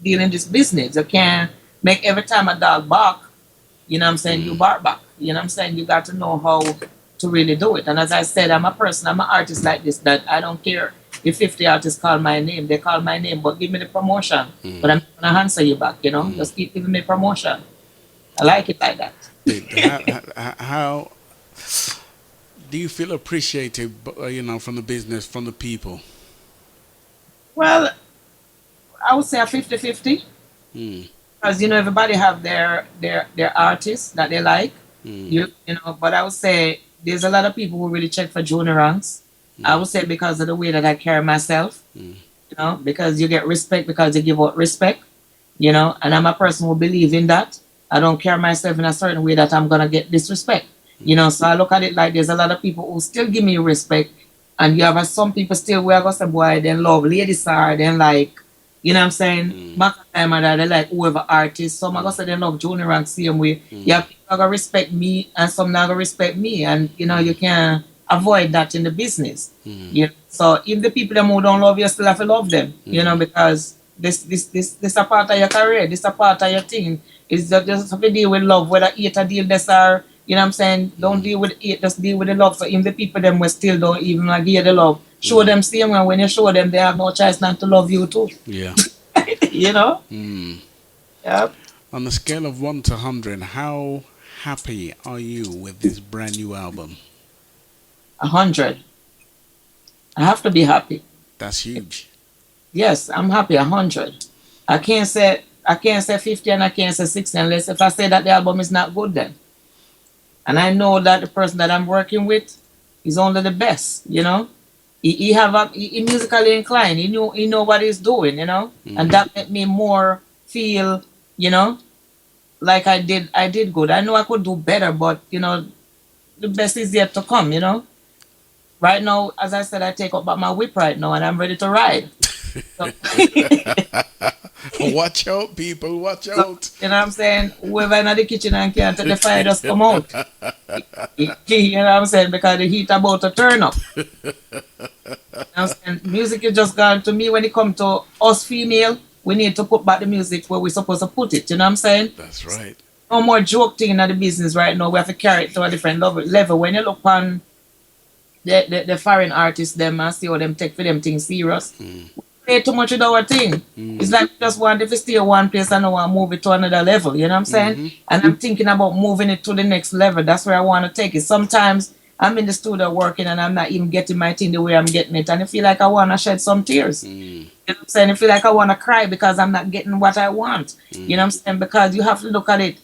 deal in this business. You can't make every time a dog bark, you know what I'm saying, you bark back. You know what I'm saying? You got to know how to really do it. And as I said, I'm an artist like this, that I don't care if 50 artists call my name, they call my name, but give me the promotion. But I'm going to answer you back, you know, just keep giving me promotion. I like it like that. How do you feel appreciated, you know, from the business, from the people? Well, I would say a 50-50. Because, you know, everybody have their artists that they like. You know, but I would say there's a lot of people who really check for Junie ranks. I would say because of the way that I carry myself, you know, because you get respect because you give out respect, you know, and I'm a person who believes in that. I don't carry myself in a certain way that I'm going to get disrespect, you know, so I look at it like there's a lot of people who still give me respect, and you have some people still where I go say, boy, they love ladies are, then like, you know what I'm saying? Back time and they like whoever artist. Some I go say they love Junie rank same way. You have people gonna respect me and some not gonna respect me. And you know, you can avoid that in the business. You know? So if the people who don't love you still have to love them, you know, because this a part of your career, this a part of your thing. It's just have to deal with love, whether hate or deal this or you know what I'm saying, don't deal with hate, just deal with the love. So if the people them will still don't even give you the love. Show them same way. When you show them, they have no choice not to love you too. Yeah. You know? Yep. On a scale of 1 to 100, how happy are you with this brand new album? 100. I have to be happy. That's huge. Yes, I'm happy. 100. I can't say 50 and I can't say 60 unless if I say that the album is not good then. And I know that the person that I'm working with is only the best, you know? He musically inclined. He know what he's doing, you know, and that made me more feel, you know, like I did good. I know I could do better, but you know, the best is yet to come, you know. Right now, as I said, I take up my whip right now, and I'm ready to ride. So, watch out, people! Watch out! You know what I'm saying? Whoever in the kitchen and can't take the fire, just come out. You know what I'm saying? Because the heat about to turn up. You know what I'm saying? Music is just gone. To me, when it comes to us female, we need to put back the music where we're supposed to put it. You know what I'm saying? That's right. No more joke thing in the business right now. We have to carry it to a different level. When you look on the foreign artists, them and see how them take for them things serious. Play too much with our thing. It's like we just want if we stay one place and I want to move it to another level, you know what I'm saying? And I'm thinking about moving it to the next level. That's where I want to take it. Sometimes I'm in the studio working and I'm not even getting my thing the way I'm getting it. And I feel like I want to shed some tears. You know what I'm saying? I feel like I want to cry because I'm not getting what I want. You know what I'm saying? Because you have to look at it.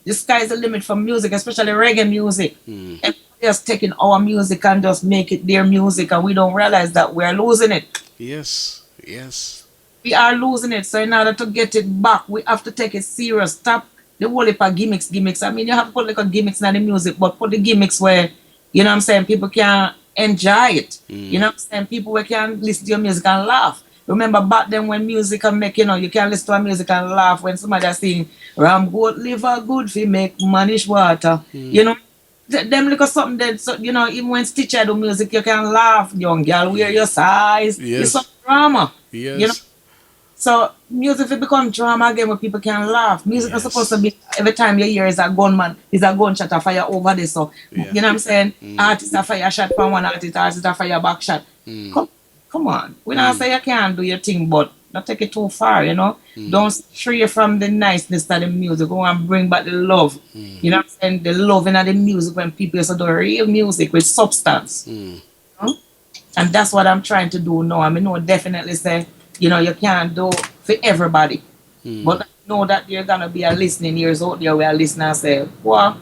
The sky's the limit for music, especially reggae music. Everybody just taking our music and just make it their music, and we don't realize that we're losing it. Yes. Yes. We are losing it. So in order to get it back, we have to take it serious. Stop the whole heap of gimmicks. I mean, you have to put like a gimmicks in the music, but put the gimmicks where, you know what I'm saying, people can enjoy it. You know what I'm saying? People where can listen to your music and laugh. Remember back then when music can make, you know, you can listen to a music and laugh when somebody is singing, Ram goat liver good fi make manish water. You know, them look at something that, so, you know, even when Stitcher do music, you can laugh. Young girl, wear your size. Yes. It's some drama. Yes. You know? So music will become drama again where people can laugh. Music is supposed to be, every time you hear is a gunman, is a gunshot a fire over this. So, you know what I'm saying? Artist a fire shot from one artist a fire back shot. Come on. We not say you can't do your thing, but not take it too far, you know? Don't stray from the niceness of the music. Go and bring back the love. You know what I'm saying? The love in the music when people used to do real music with substance. You know? And that's what I'm trying to do now. I mean, no, definitely say, you know, you can't do for everybody. But I know that you're going to be a listening ears out there where a listener and say, well,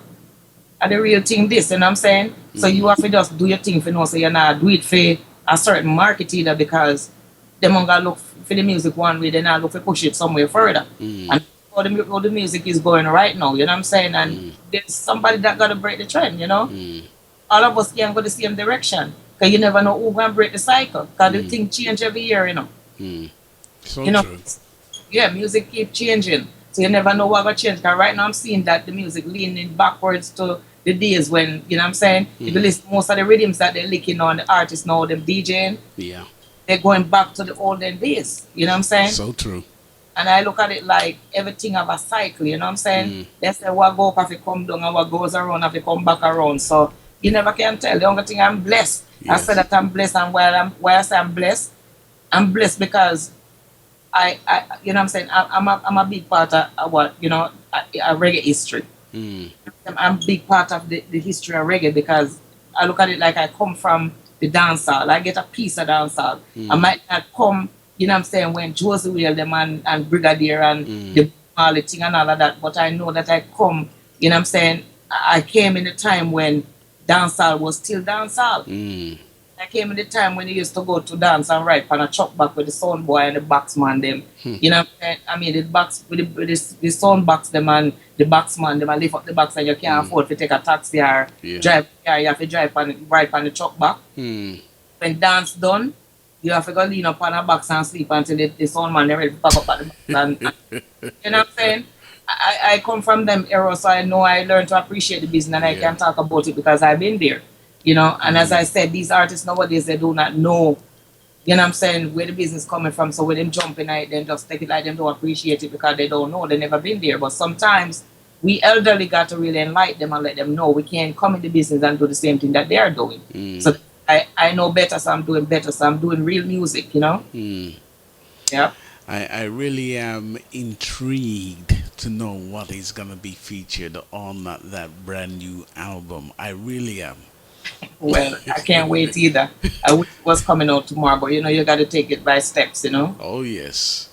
are the real thing this, you know what I'm saying? So you have to just do your thing for now, so you're not do it for a certain market either, because them gonna look for the music one way, then I look for push it somewhere further. And how the music is going right now, you know what I'm saying? And there's somebody that gotta break the trend, you know? All of us can't go the same direction. Because you never know who gonna break the cycle. Because the thing change every year, you know. So you know, true. yeah, music keep changing. So you never know what will change. Because right now I'm seeing that the music leaning backwards to the days when, you know what I'm saying? If you listen, most of the rhythms that they're licking on the artists now, them DJing, Yeah. they're going back to the olden days. You know what I'm saying? So true. And I look at it like everything have a cycle, you know what I'm saying? They say what go up if it come down and what goes around if it come back around. So you never can tell. The only thing I'm blessed. I Yes. say that I'm blessed, and why I say I'm blessed because I you know what I'm saying, I'm a big part of what, you know, a reggae history. I'm a big part of the history of reggae because I look at it like I come from the dancehall. I get a piece of dancehall. I might not come, you know what I'm saying, when Josie Whale them and Brigadier and the Marley thing and all of that, but I know that I come, you know what I'm saying, I came in a time when dancehall was still dancehall. I came in the time when you used to go to dance and ride on a truck back with the sound boy and the boxman them. You know what I'm saying? I mean, the box with the sound box them and the boxman them, and lift up the box, and you can't afford to take a taxi or drive car. You have to drive on ride on the truck back. When dance done, you have to go lean up on a box and sleep until the sound man ready to pack up at the box. And, you know what I'm saying? I come from them era, so I know I learned to appreciate the business, and I can talk about it because I've been there. You know, and as I said, these artists nowadays, they do not know, you know what I'm saying, where the business coming from. So when them jumping at it, then just take it like them don't appreciate it because they don't know, they never been there. But sometimes we elderly got to really enlighten them and let them know we can't come in the business and do the same thing that they are doing. So I know better, so I'm doing better, so I'm doing real music, you know. Yeah. I really am intrigued to know what is going to be featured on that brand new album. I really am. Well, I can't wait either. I wish it was coming out tomorrow, but you know, you got to take it by steps, you know. Oh, yes.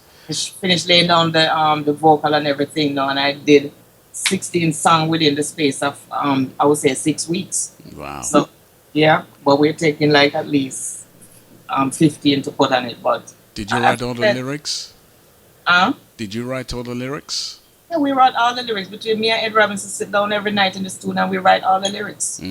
Finished laying down the vocal and everything now, and I did 16 songs within the space of I would say 6 weeks. Wow. So yeah, but we're taking like at least 15 to put on it. But did you write all the lyrics? Did you write all the lyrics? Yeah, we write all the lyrics. Between me and Ed Robinson sit down every night in the studio and we write all the lyrics.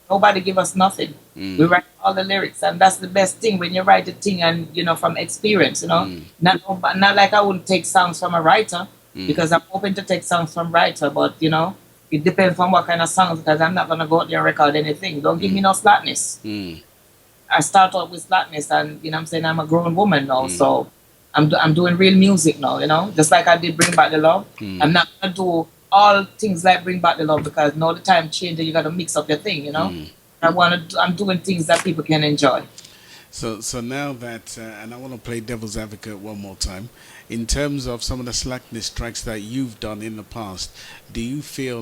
Nobody give us nothing. We write all the lyrics, and that's the best thing when you write a thing and, you know, from experience, you know. Not like I wouldn't take songs from a writer because I'm open to take songs from writer, but you know, it depends on what kind of songs, because I'm not gonna go out there and record anything. Don't give me no slackness. I start off with slackness, and you know what I'm saying, I'm a grown woman now, so I'm doing real music now, you know, just like I did Bring Back the Love. I'm not gonna do all things like Bring Back the Love because now the time changes, you got to mix up your thing, you know. I'm doing things that people can enjoy. So now that and I want to play devil's advocate one more time, in terms of some of the slackness tracks that you've done in the past, do you feel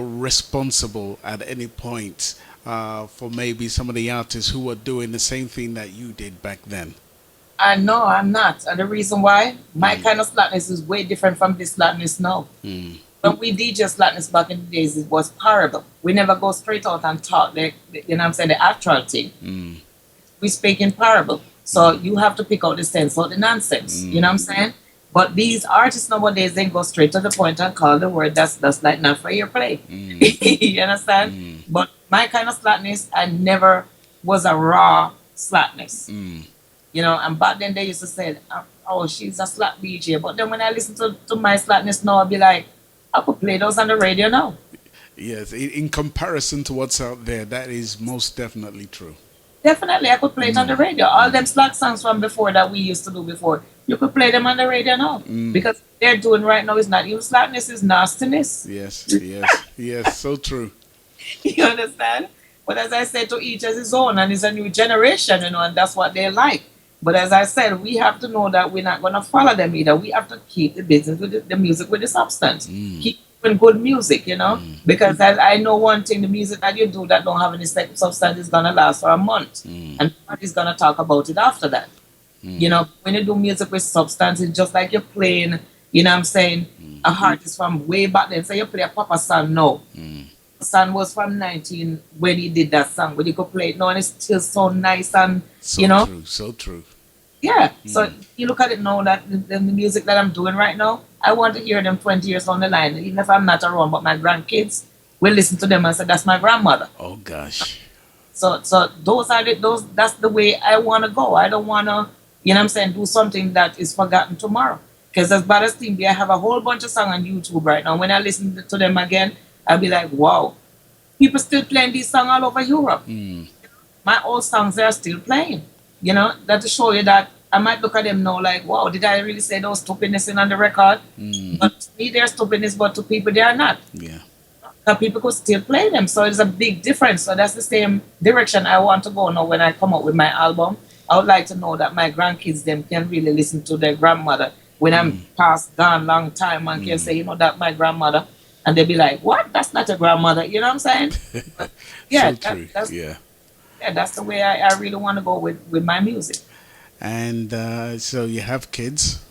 responsible at any point for maybe some of the artists who are doing the same thing that you did back then? No, I'm not. And the reason why, my kind of slackness is way different from this slackness now. When we DJ slackness back in the days, it was parable. We never go straight out and talk, you know what I'm saying, the actual thing. We speak in parable. So you have to pick out the sense or the nonsense, you know what I'm saying? But these artists nowadays, they go straight to the point and call the word that's like not for your play. You understand? But my kind of slackness, I never was a raw slackness. You know, and back then they used to say, oh, she's a slack DJ. But then when I listen to my slackness now, I'll be like, I could play those on the radio now. Yes, in comparison to what's out there, that is most definitely true. Definitely, I could play it on the radio. All them slack songs from before that we used to do before, you could play them on the radio now. Because what they're doing right now is not even slackness, is nastiness. Yes, so true. You understand? But as I said, to each as his own, and it's a new generation, you know, and that's what they like. But as I said, we have to know that we're not going to follow them either. We have to keep the business with the music with the substance. Keep doing good music, you know. Because I know one thing, the music that you do that don't have any substance is going to last for a month. And nobody's going to talk about it after that. You know, when you do music with substance, it's just like you're playing, you know what I'm saying, a artist from way back then. So you play a Papa song now. Son was from 19 when he did that song, but you could play it now and it's still so nice and, So you know, true, so true. yeah. So you look at it now that the music that I'm doing right now, I want to hear them 20 years on the line, even if I'm not around, but my grandkids will listen to them and say, that's my grandmother. Oh gosh. So that's the way I want to go. I don't want to, you know what I'm saying, do something that is forgotten tomorrow. Because as bad as Team B, I have a whole bunch of songs on YouTube right now. When I listen to them again, I'll be like, wow, people still playing these songs all over Europe. My old songs, they're still playing. You know, that to show you that I might look at them now like, wow, did I really say those stupidness in on the record? But to me, they're stupidness, but to people, they are not. Yeah. Because people could still play them. So it's a big difference. So that's the same direction I want to go now when I come up with my album. I would like to know that my grandkids, them can really listen to their grandmother when I'm past, gone, long time, and can say, you know, that my grandmother. And they'll be like, what? That's not your grandmother. You know what I'm saying? But, yeah, So true. yeah, that's the way I really want to go with my music. And so you have kids,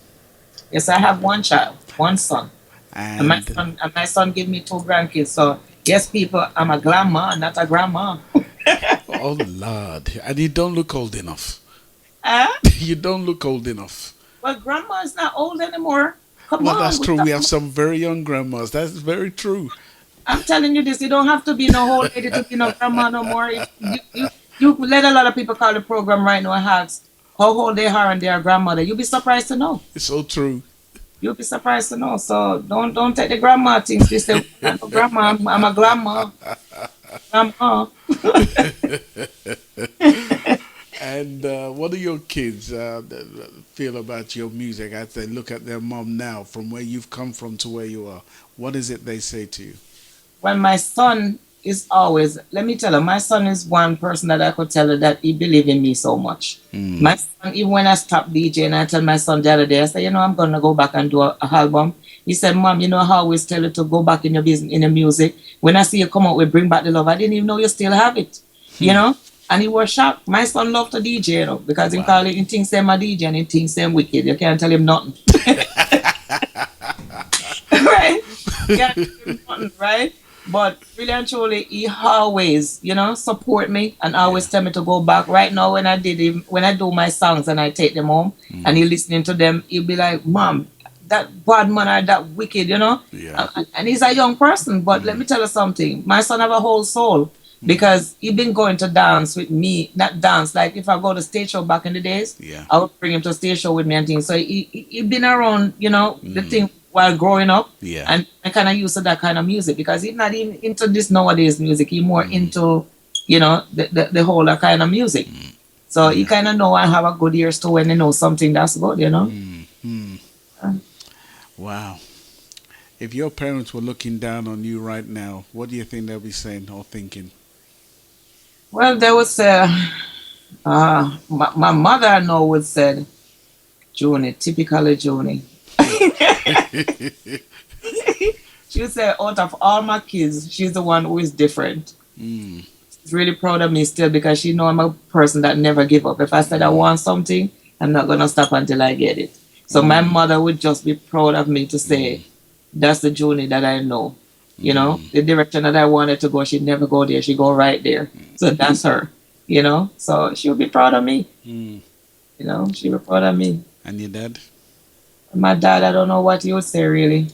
Yes, I have one child, one son. And and my son gave me 2 grandkids. So, yes, people, I'm a grandma, not a grandma. oh Lord, and you don't look old enough. Huh? You don't look old enough. Well, grandma is not old anymore. Come Well, on. that's with true. that. We have some very young grandmas. That's very true. I'm telling you this, you don't have to be no old lady to be no grandma no more. You let a lot of people call the program right now and ask how old they are and their grandmother. You'll be surprised to know. It's so true. You'll be surprised to know. So don't take the grandma things. They say, I'm a grandma, I'm a grandma. Grandma. And what do your kids feel about your music as they look at their mom now, from where you've come from to where you are? What is it they say to you? Well, my son is always, let me tell you, my son is one person that I could tell you that he believes in me so much. My son, even when I stopped DJing, I tell my son the other day, I said, you know, I'm going to go back and do a album. He said, Mom, you know how I always tell you to go back in your business, in the music. When I see you come out with Bring Back the Love, I didn't even know you still have it, you know? And he was shocked. My son loved to DJ, you know, because he call it, he thinks I'm a DJ and he thinks I'm wicked. You can't tell him nothing. Right? You can't tell him nothing, right? But really and truly, he always, you know, support me and always tell me to go back. Right now, when I do my songs and I take them home and he listening to them, he'll be like, Mom, that bad man or that wicked, you know? Yeah. And he's a young person, but let me tell you something. My son have a whole soul. Because he been going to dance with me, not dance, like if I go to stage show back in the days, I would bring him to stage show with me and things. So he been around, you know, the thing while growing up. Yeah. And I kind of used to that kind of music because he's not even into this nowadays music. He's more into, you know, the whole kind of music. So he kind of know I have a good ears too when they know something that's good, you know. Wow. If your parents were looking down on you right now, what do you think they'll be saying or thinking? Well, they would say, my mother I know would say, Junie, typically Junie. She would say, out of all my kids, she's the one who is different. She's really proud of me still because she know I'm a person that never give up. If I said I want something, I'm not going to stop until I get it. So my mother would just be proud of me to say, that's the Junie that I know. You know, the direction that I wanted to go, she'd never go there. She'd go right there. So that's her, you know. So she would be proud of me. You know, she would be proud of me. And your dad? My dad, I don't know what he would say, really.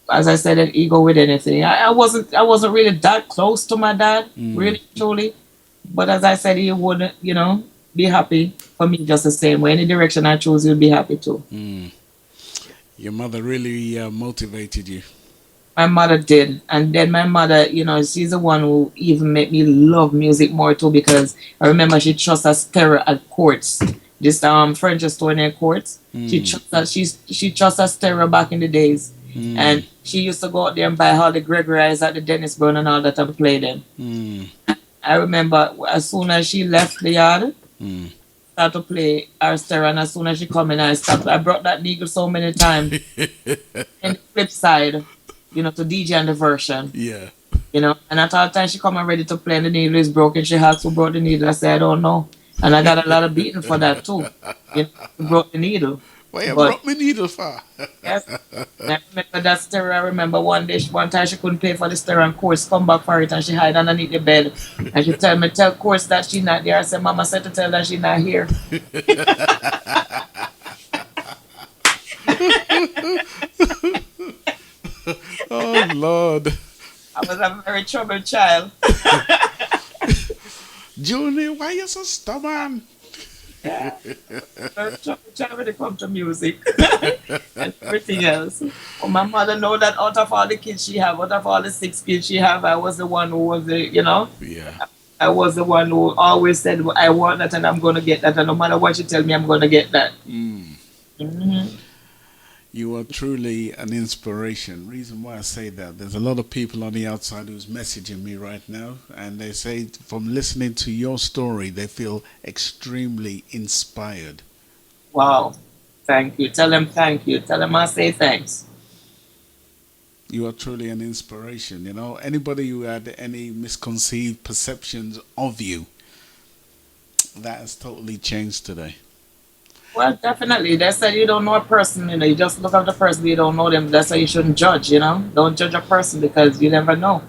As I said, he go with anything. I wasn't really that close to my dad, really, truly. But as I said, he would, you know, be happy for me just the same way. Any direction I choose, he'll be happy too. Your mother really motivated you. My mother did. And then my mother, you know, she's the one who even made me love music more too, because I remember she trusts a stereo at Courts. This French store near Courts. She trusts a stereo back in the days. And she used to go out there and buy all the Gregory's at the Dennis Brown and all that and play them. I remember as soon as she left the yard, start to play our stereo, and as soon as she come in, I brought that needle so many times. And the flip side, you know, to DJ and the version. Yeah. You know, and at all times she come and ready to play and the needle is broken. She asked who brought the needle. I said, I don't know. And I got a lot of beating for that too. You know, who broke the needle. Why you But brought me needle for? yes, I remember that story. I remember one time she couldn't pay for the story and course come back for it and she hide underneath the bed. And she tell course that she not there. I said, Mama said to tell that she not here. Oh Lord. I was a very troubled child. Junie, why you so stubborn? Yeah. Very troubled child when it comes to music and everything else. But my mother know that out of all the kids she have, out of all the 6 kids she have, I was the one who was the, Yeah. I was the one who always said, I want that and I'm going to get that. And no matter what you tell me, I'm going to get that. You are truly an inspiration. Reason why I say that, there's a lot of people on the outside who's messaging me right now, and they say from listening to your story, they feel extremely inspired. Wow. Thank you. Tell them thank you. Tell them I say thanks. You are truly an inspiration. Anybody who had any misconceived perceptions of you, that has totally changed today. Well, definitely. They said you don't know a person, you just look at the person, you don't know them. That's why you shouldn't judge, Don't judge a person because you never know.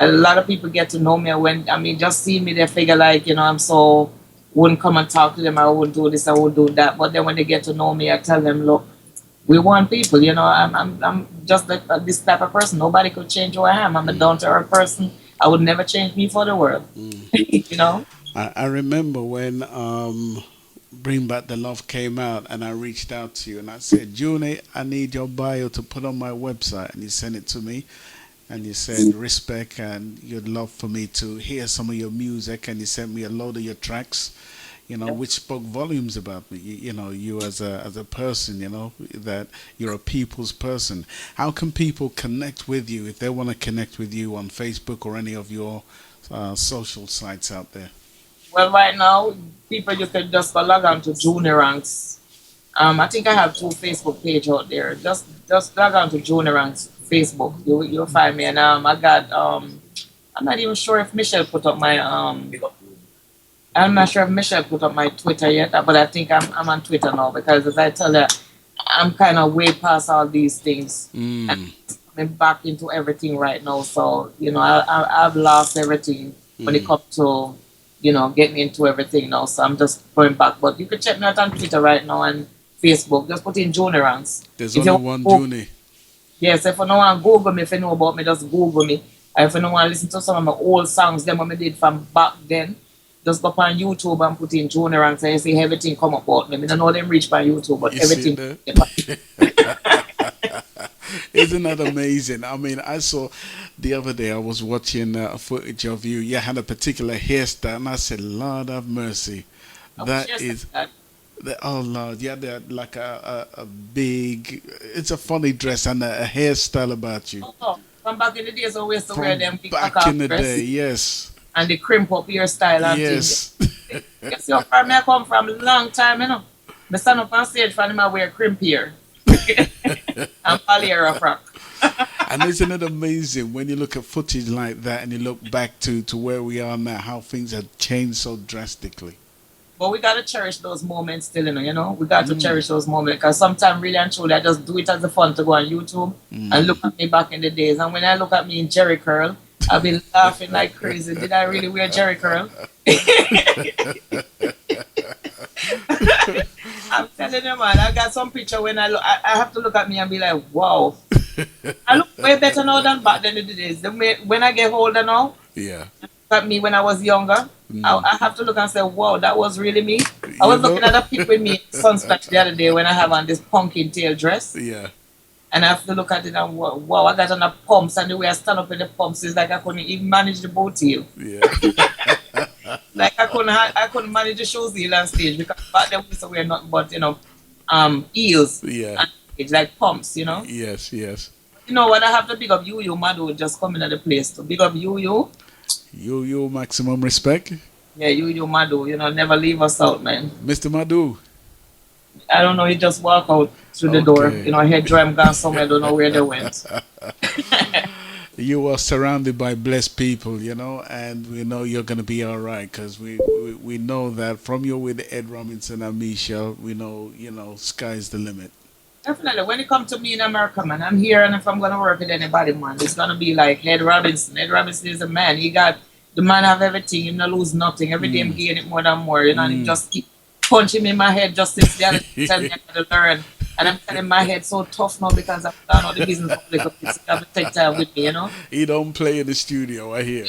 A lot of people get to know me just see me, they figure like, I'm so, wouldn't come and talk to them, I wouldn't do this, I wouldn't do that. But then when they get to know me, I tell them, look, we want people, I'm just like this type of person. Nobody could change who I am. I'm a down-to-earth person. I would never change me for the world. I remember when Bring Back the Love came out and I reached out to you and I said, Junie, I need your bio to put on my website. And you sent it to me and you said respect and you'd love for me to hear some of your music, and you sent me a load of your tracks, which spoke volumes about me. You as a person, that you're a people's person. How can people connect with you if they want to connect with you on Facebook or any of your social sites out there? Well, right now, people, you can just log on to Junie Ranks. I think I have 2 Facebook pages out there. Just log on to Junie Ranks Facebook. You'll find me. And I got I'm not even sure if Michelle put up my I'm not sure if Michelle put up my Twitter yet, but I think I'm on Twitter now because as I tell her, I'm kind of way past all these things. And I'm back into everything right now. So, I've lost everything when it comes to getting into everything now. So I'm just going back. But you can check me out on Twitter right now and Facebook. Just put in Junie Ranks. There's only one Junie. Yes, if you don't want to Google me, if you know about me, just Google me. And if you don't want to listen to some of my old songs, them what I did from back then, just go up on YouTube and put in Junie Ranks and you see everything come up about me. I don't know them reach by YouTube, but everything. Isn't that amazing? I mean, I saw the other day, I was watching footage of you. You had a particular hairstyle, and I said, Lord have mercy. Oh, Lord, you had like a big, it's a funny dress and a hairstyle about you. Oh, from back in the days, I used to wear them big back in the day, yes. And the crimp up hairstyle and yes. things. Yes, your family I come from a long time, I stand up on stage for them, I wear crimp here. I'm Valera Frock. And isn't it amazing when you look at footage like that and you look back to where we are now, how things have changed so drastically? But we got to cherish those moments still, we got to cherish those moments because sometimes really and truly I just do it as a fun to go on YouTube and look at me back in the days. And when I look at me in Jerry Curl, I'll be laughing like crazy. Did I really wear Jerry Curl? I'm telling you, man, I got some picture when I have to look at me and be like, wow. I look way better now than back then in the days. When I get older now, yeah. Look at me when I was younger, I have to look and say, wow, that was really me. I was looking at a pic with me Sunsplash the other day when I have on this pumpkin tail dress. Yeah. And I have to look at it and wow, I got on the pumps, and the way I stand up in the pumps is like I couldn't even manage the boat heel. Yeah. Like I couldn't manage the shows heel on stage because back then we used to wear nothing but heels. Yeah. And like pumps, Yes, yes. You know what? I have to big up you, Madu, just coming at the place to big up you. You, maximum respect. Yeah, you, Madu. Never leave us out, man. Mr. Madu. I don't know. He just walk out through the door. Head drum gone somewhere. I don't know where they went. You are surrounded by blessed people, you know, and we know you're going to be all right because we know that from you with Ed Robinson and Michelle, we know, you know, sky's the limit. Definitely. When it comes to me in America, man, I'm here, and if I'm gonna work with anybody, man, it's gonna be like Ed Robinson. Ed Robinson is a man. He got the man have everything. You know, lose nothing. Every day I'm getting it more and more. You know, and he just keep punching me in my head just since the other day, telling me I gotta learn. And I'm telling my head so tough now because I've done all the business public. It's have to take time with me, you know. He don't play in the studio, I hear.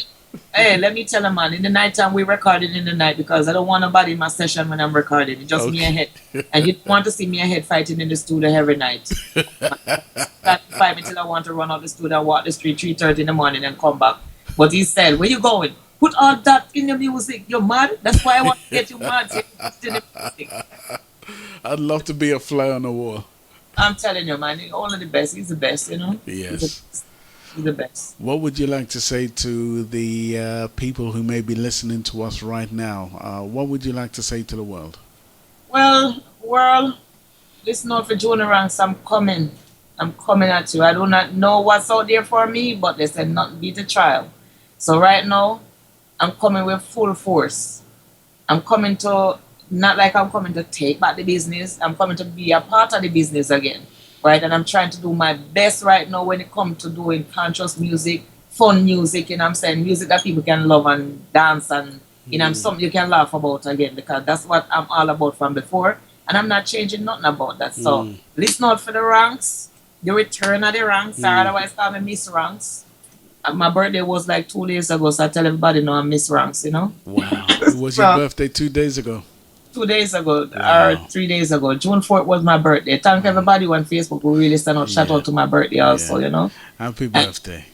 Hey, let me tell him, man. In the night time, we recorded in the night because I don't want nobody in my session when I'm recording. It's just me and Head. And you don't want to see me and Head fighting in the studio every night. That 5 until I want to run out the studio and walk the street 3:30 in the morning and come back. But he said, "Where you going? Put all that in the music. You're mad. That's why I want to get you mad. So you put it in the music." I'd love to be a fly on the wall. I'm telling you, man. He's only the best. He's the best, you know. Yes. He's the best. What would you like to say to the people who may be listening to us right now? What would you like to say to the world? Well, world, listen out for Junie Ranks. I'm coming. I'm coming at you. I do not know what's out there for me, but they said not beat a trial. So right now, I'm coming with full force. I'm coming to, not like I'm coming to take back the business. I'm coming to be a part of the business again. Right, and I'm trying to do my best right now when it comes to doing conscious music, fun music, you know what I'm saying, music that people can love and dance and, you know, something you can laugh about again because that's what I'm all about from before and I'm not changing nothing about that. So listen out for the ranks, the return of the ranks, or otherwise call me Miss Ranks. My birthday was like 2 days ago, so I tell everybody now I'm Miss Ranks, you know. Wow. It was your birthday 2 days ago? 2 days ago or 3 days ago. June 4th was my birthday. Thank everybody on Facebook who really sent out shout out to my birthday also, you know. Happy birthday.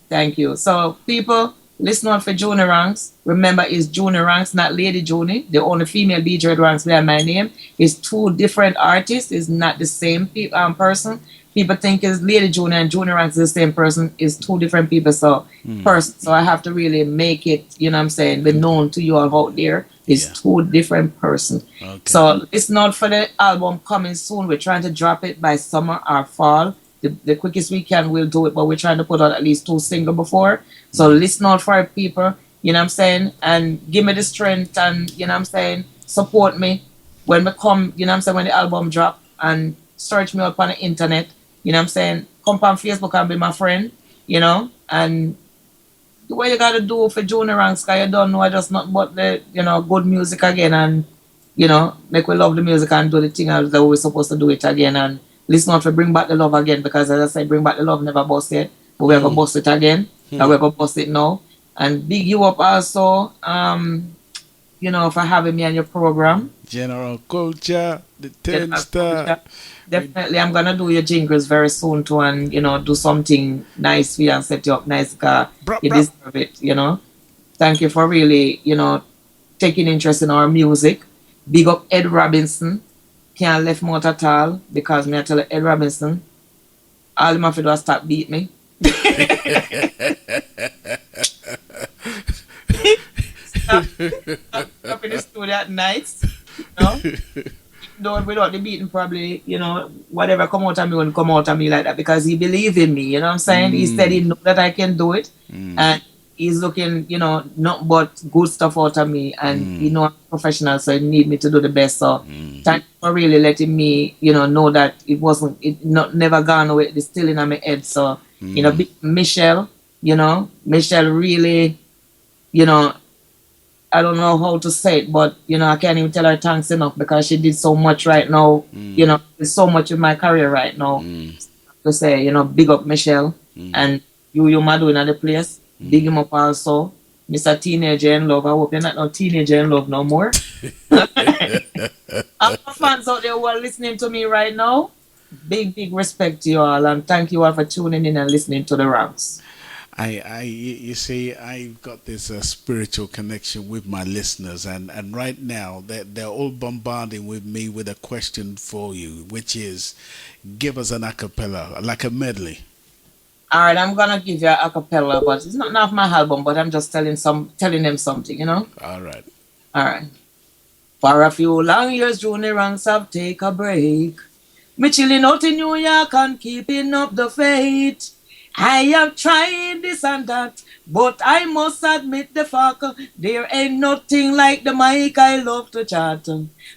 Thank you. So people, listen out for Junie Ranks. Remember, it's Junie Ranks, not Lady Junie. The only female DJ Ranks behind my name. It's two different artists. It's not the same person. People think it's Lady Junie and Junie Ranks is the same person. It's two different people. So So I have to really make it, you know what I'm saying, be known to you all out there. It's two different persons. Okay. So it's not for the album coming soon. We're trying to drop it by summer or fall. The quickest we can, we'll do it, but we're trying to put out at least 2 singles before. So listen out for our people, you know what I'm saying, and give me the strength and, you know what I'm saying, support me when we come, you know what I'm saying, when the album drop, and search me up on the internet, you know what I'm saying, come on Facebook and be my friend, you know, and do what you gotta do for Junie Ranks, because you don't know I just not but the, you know, good music again and, you know, make we love the music and do the thing that we're supposed to do it again and listen out for Bring Back the Love again, because as I said, Bring Back the Love never bust it, but we're gonna bust it again, and we're gonna bust it now. And big you up also, you know, for having me on your program. General Culture, the 10 star. Definitely, I'm gonna do your jingles very soon too, and you know, do something nice for you and set you up nice, because you deserve it, you know. Thank you for really, you know, taking interest in our music. Big up Ed Robinson. Can't left him out at all, because me I tell you, Ed Robinson, all him have to do is stop beat me. Stop in the studio at night, you know. Don't without the beating, probably, you know, whatever come out of me won't come out of me like that, because he believe in me, you know what I'm saying? He said he know that I can do it, and he's looking, you know, not but good stuff out of me, and you know I'm a professional, so he need me to do the best. So thank you for really letting me, you know that it never gone away. It's still in my head. So you know, Michelle really, you know, I don't know how to say it, but you know, I can't even tell her thanks enough, because she did so much right now. You know, there's so much in my career right now. To say, you know, big up Michelle, and you Madu in the place. Big him up also. Mr. Teenager in Love. I hope you're not no teenager in love no more. All my fans out there who are listening to me right now, big respect to you all, and thank you all for tuning in and listening to the Ranks. You see, I've got this spiritual connection with my listeners, and right now they're all bombarding with me with a question for you, which is, give us an acapella, like a medley. All right, I'm gonna give you an acapella, but it's not off my album, but I'm just telling them something, you know. All right. For a few long years, Junie Ranks have take a break. Me chilling out in New York and keeping up the faith. I have tried this and that, but I must admit the fact there ain't nothing like the mic I love to chat.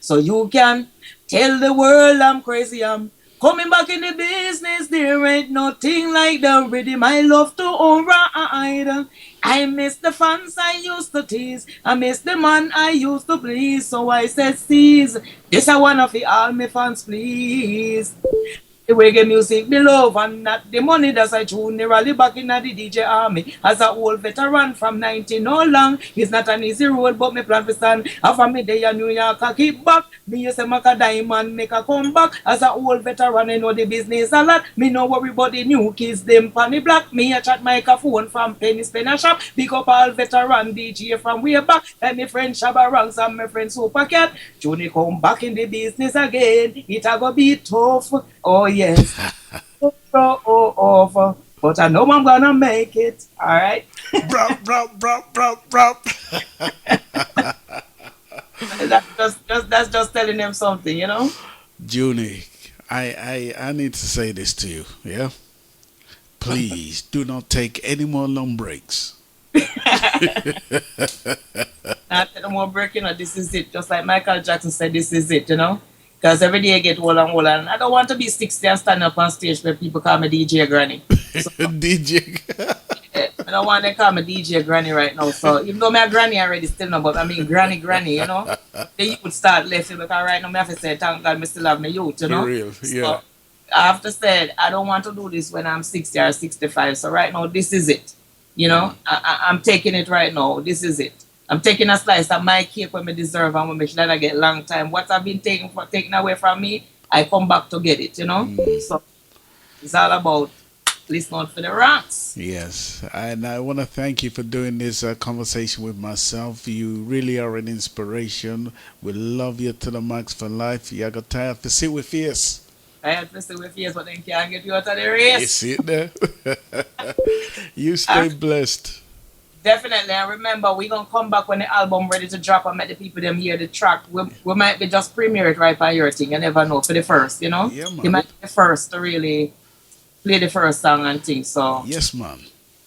So you can tell the world I'm crazy. I'm coming back in the business. There ain't nothing like the rhythm I love to ride. I miss the fans I used to tease. I miss the man I used to please. So I said, "Seize this, I wanna feel all my fans, please." The reggae music me love and not the money. That's I Junie rally back in the DJ army. As a old veteran from 19 no long. It's not an easy road but me plan to stand. After me day in New York I keep back. Me use a Maca diamond make a comeback. As a old veteran I know the business a lot. Me no worry about the new kids them pan the black. Me a chat microphone from Penny Spinner shop. Pick up all veteran DJ from way back. Like my friend Shabba Ranks and my friend Super Cat. Junie come back in the business again. It a go be tough. Oh yes. But I know I'm gonna make it. All right. Bro. That's just telling them something, you know. Junie, I need to say this to you. Yeah. Please do not take any more long breaks. Not no more break, you know. This is it. Just like Michael Jackson said, this is it, you know. Because every day I get older and older, and I don't want to be 60 and stand up on stage where people call me DJ Granny. So, DJ. I don't want to call me DJ Granny right now. So even though my granny already still know, but I mean Granny, you know. Then you would start laughing because right now I have to say, thank God I still have my youth, you know. For real, yeah. So I have to say, I don't want to do this when I'm 60 or 65. So right now, this is it. You know, I'm taking it right now. This is it. I'm taking a slice of my cake when I deserve and when I should I get long time. What I've been taken away from me, I come back to get it, you know? So it's all about listening for the rocks. Yes, and I want to thank you for doing this conversation with myself. You really are an inspiration. We love you to the max for life. You got tired to sit with us. I had to sit with you, but then can't get you out of the race. You sit there. You stay blessed. Definitely, and remember, we're going to come back when the album ready to drop and let the people them hear the track. We might be just premiere it right by your thing. You never know. For the first, you know? Yeah, man. You might be the first to really play the first song and things. So yes, man.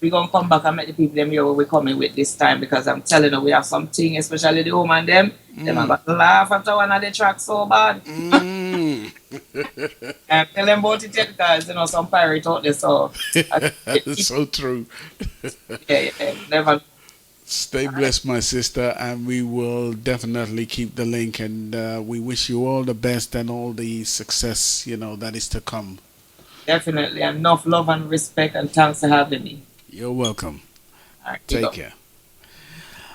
We're going to come back and make the people them hear what we're coming with this time, because I'm telling you, we have something, especially the woman them. Them are about to laugh after one of the tracks so bad. And tell them about it because, you know, some pirate out there, so... So true. yeah, never... Stay blessed, my sister, and we will definitely keep the link, and we wish you all the best and all the success, you know, that is to come. Definitely. Enough love and respect, and thanks for having me. You're welcome. All right, take care.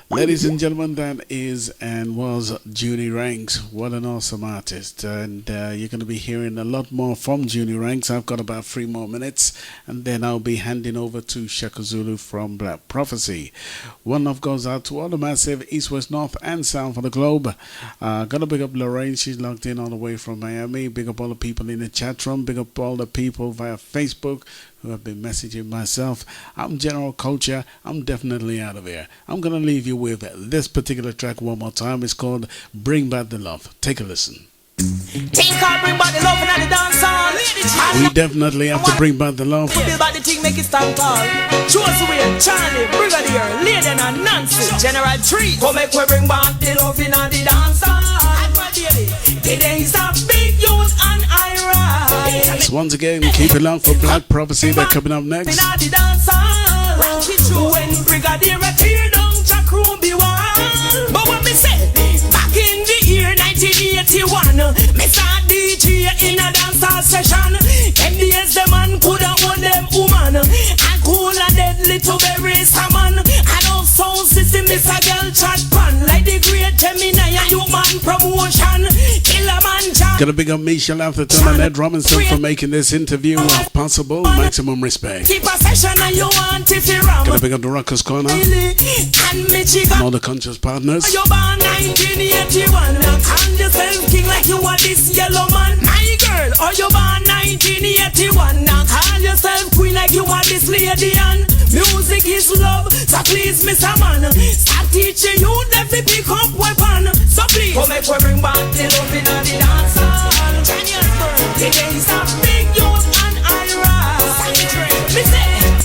Ladies and gentlemen, that is and was Junie Ranks. What an awesome artist. And you're going to be hearing a lot more from Junie Ranks. I've got about 3 more minutes, and then I'll be handing over to Shaka Zulu from Black Prophecy. One love goes out to all the massive East, West, North, and South of the globe. Gotta big up Lorraine. She's logged in all the way from Miami. Big up all the people in the chat room. Big up all the people via Facebook who have been messaging myself. I'm General Culture. I'm definitely out of here. I'm going to leave you with this particular track one more time. It's called Bring Back the Love. Take a listen. Bring back the love and the dance hall. We definitely have to bring back the love. Build back the thing, make it stand tall. Josué, Charlie, Brigadier, Lady and Nancy, General Tree. Come make we bring back the love in the dance hall. The days of big youth and I rise. So once again, keep it locked for Black Prophecy. They're coming up next. When Brigadier tear down Jack Ruby one. But what me say, back in the year 1981, me saw DJ in a dancehall session. Them days the man coulda own them woman, and coulda deadly to bury someone. I know sound system is a girl chat pan, like the great Gemini and human promotion. Killer man Jack. Gonna big up Michelle Atherton and Ed Robinson for making this interview possible. Maximum respect. Gonna big up the Rockers Corner and all the conscious partners. You're born 1981, and yourself king like you are this yellow man. My girl, or you born 1981, now call yourself queen like you are this lady. And music is love, so please, Mr. Man, start teaching you that we pick up weapon. So please, come make we bring back the love in the dance hall. The days of big youth and I rise. Me say,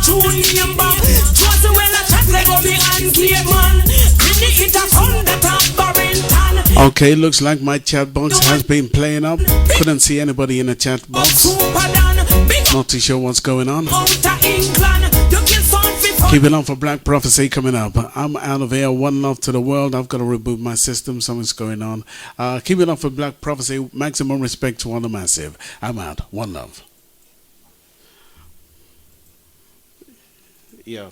Junie bang. Just when I chat like go behind clear man. Really it a fun that I'm Barrington. Okay, looks like my chat box has been playing up. Couldn't see anybody in the chat box. Not too sure what's going on. Keep it on for Black Prophecy coming up. I'm out of here. One love to the world. I've got to reboot my system. Something's going on. Keep it on for Black Prophecy. Maximum respect to all the massive. I'm out. One love. Yeah.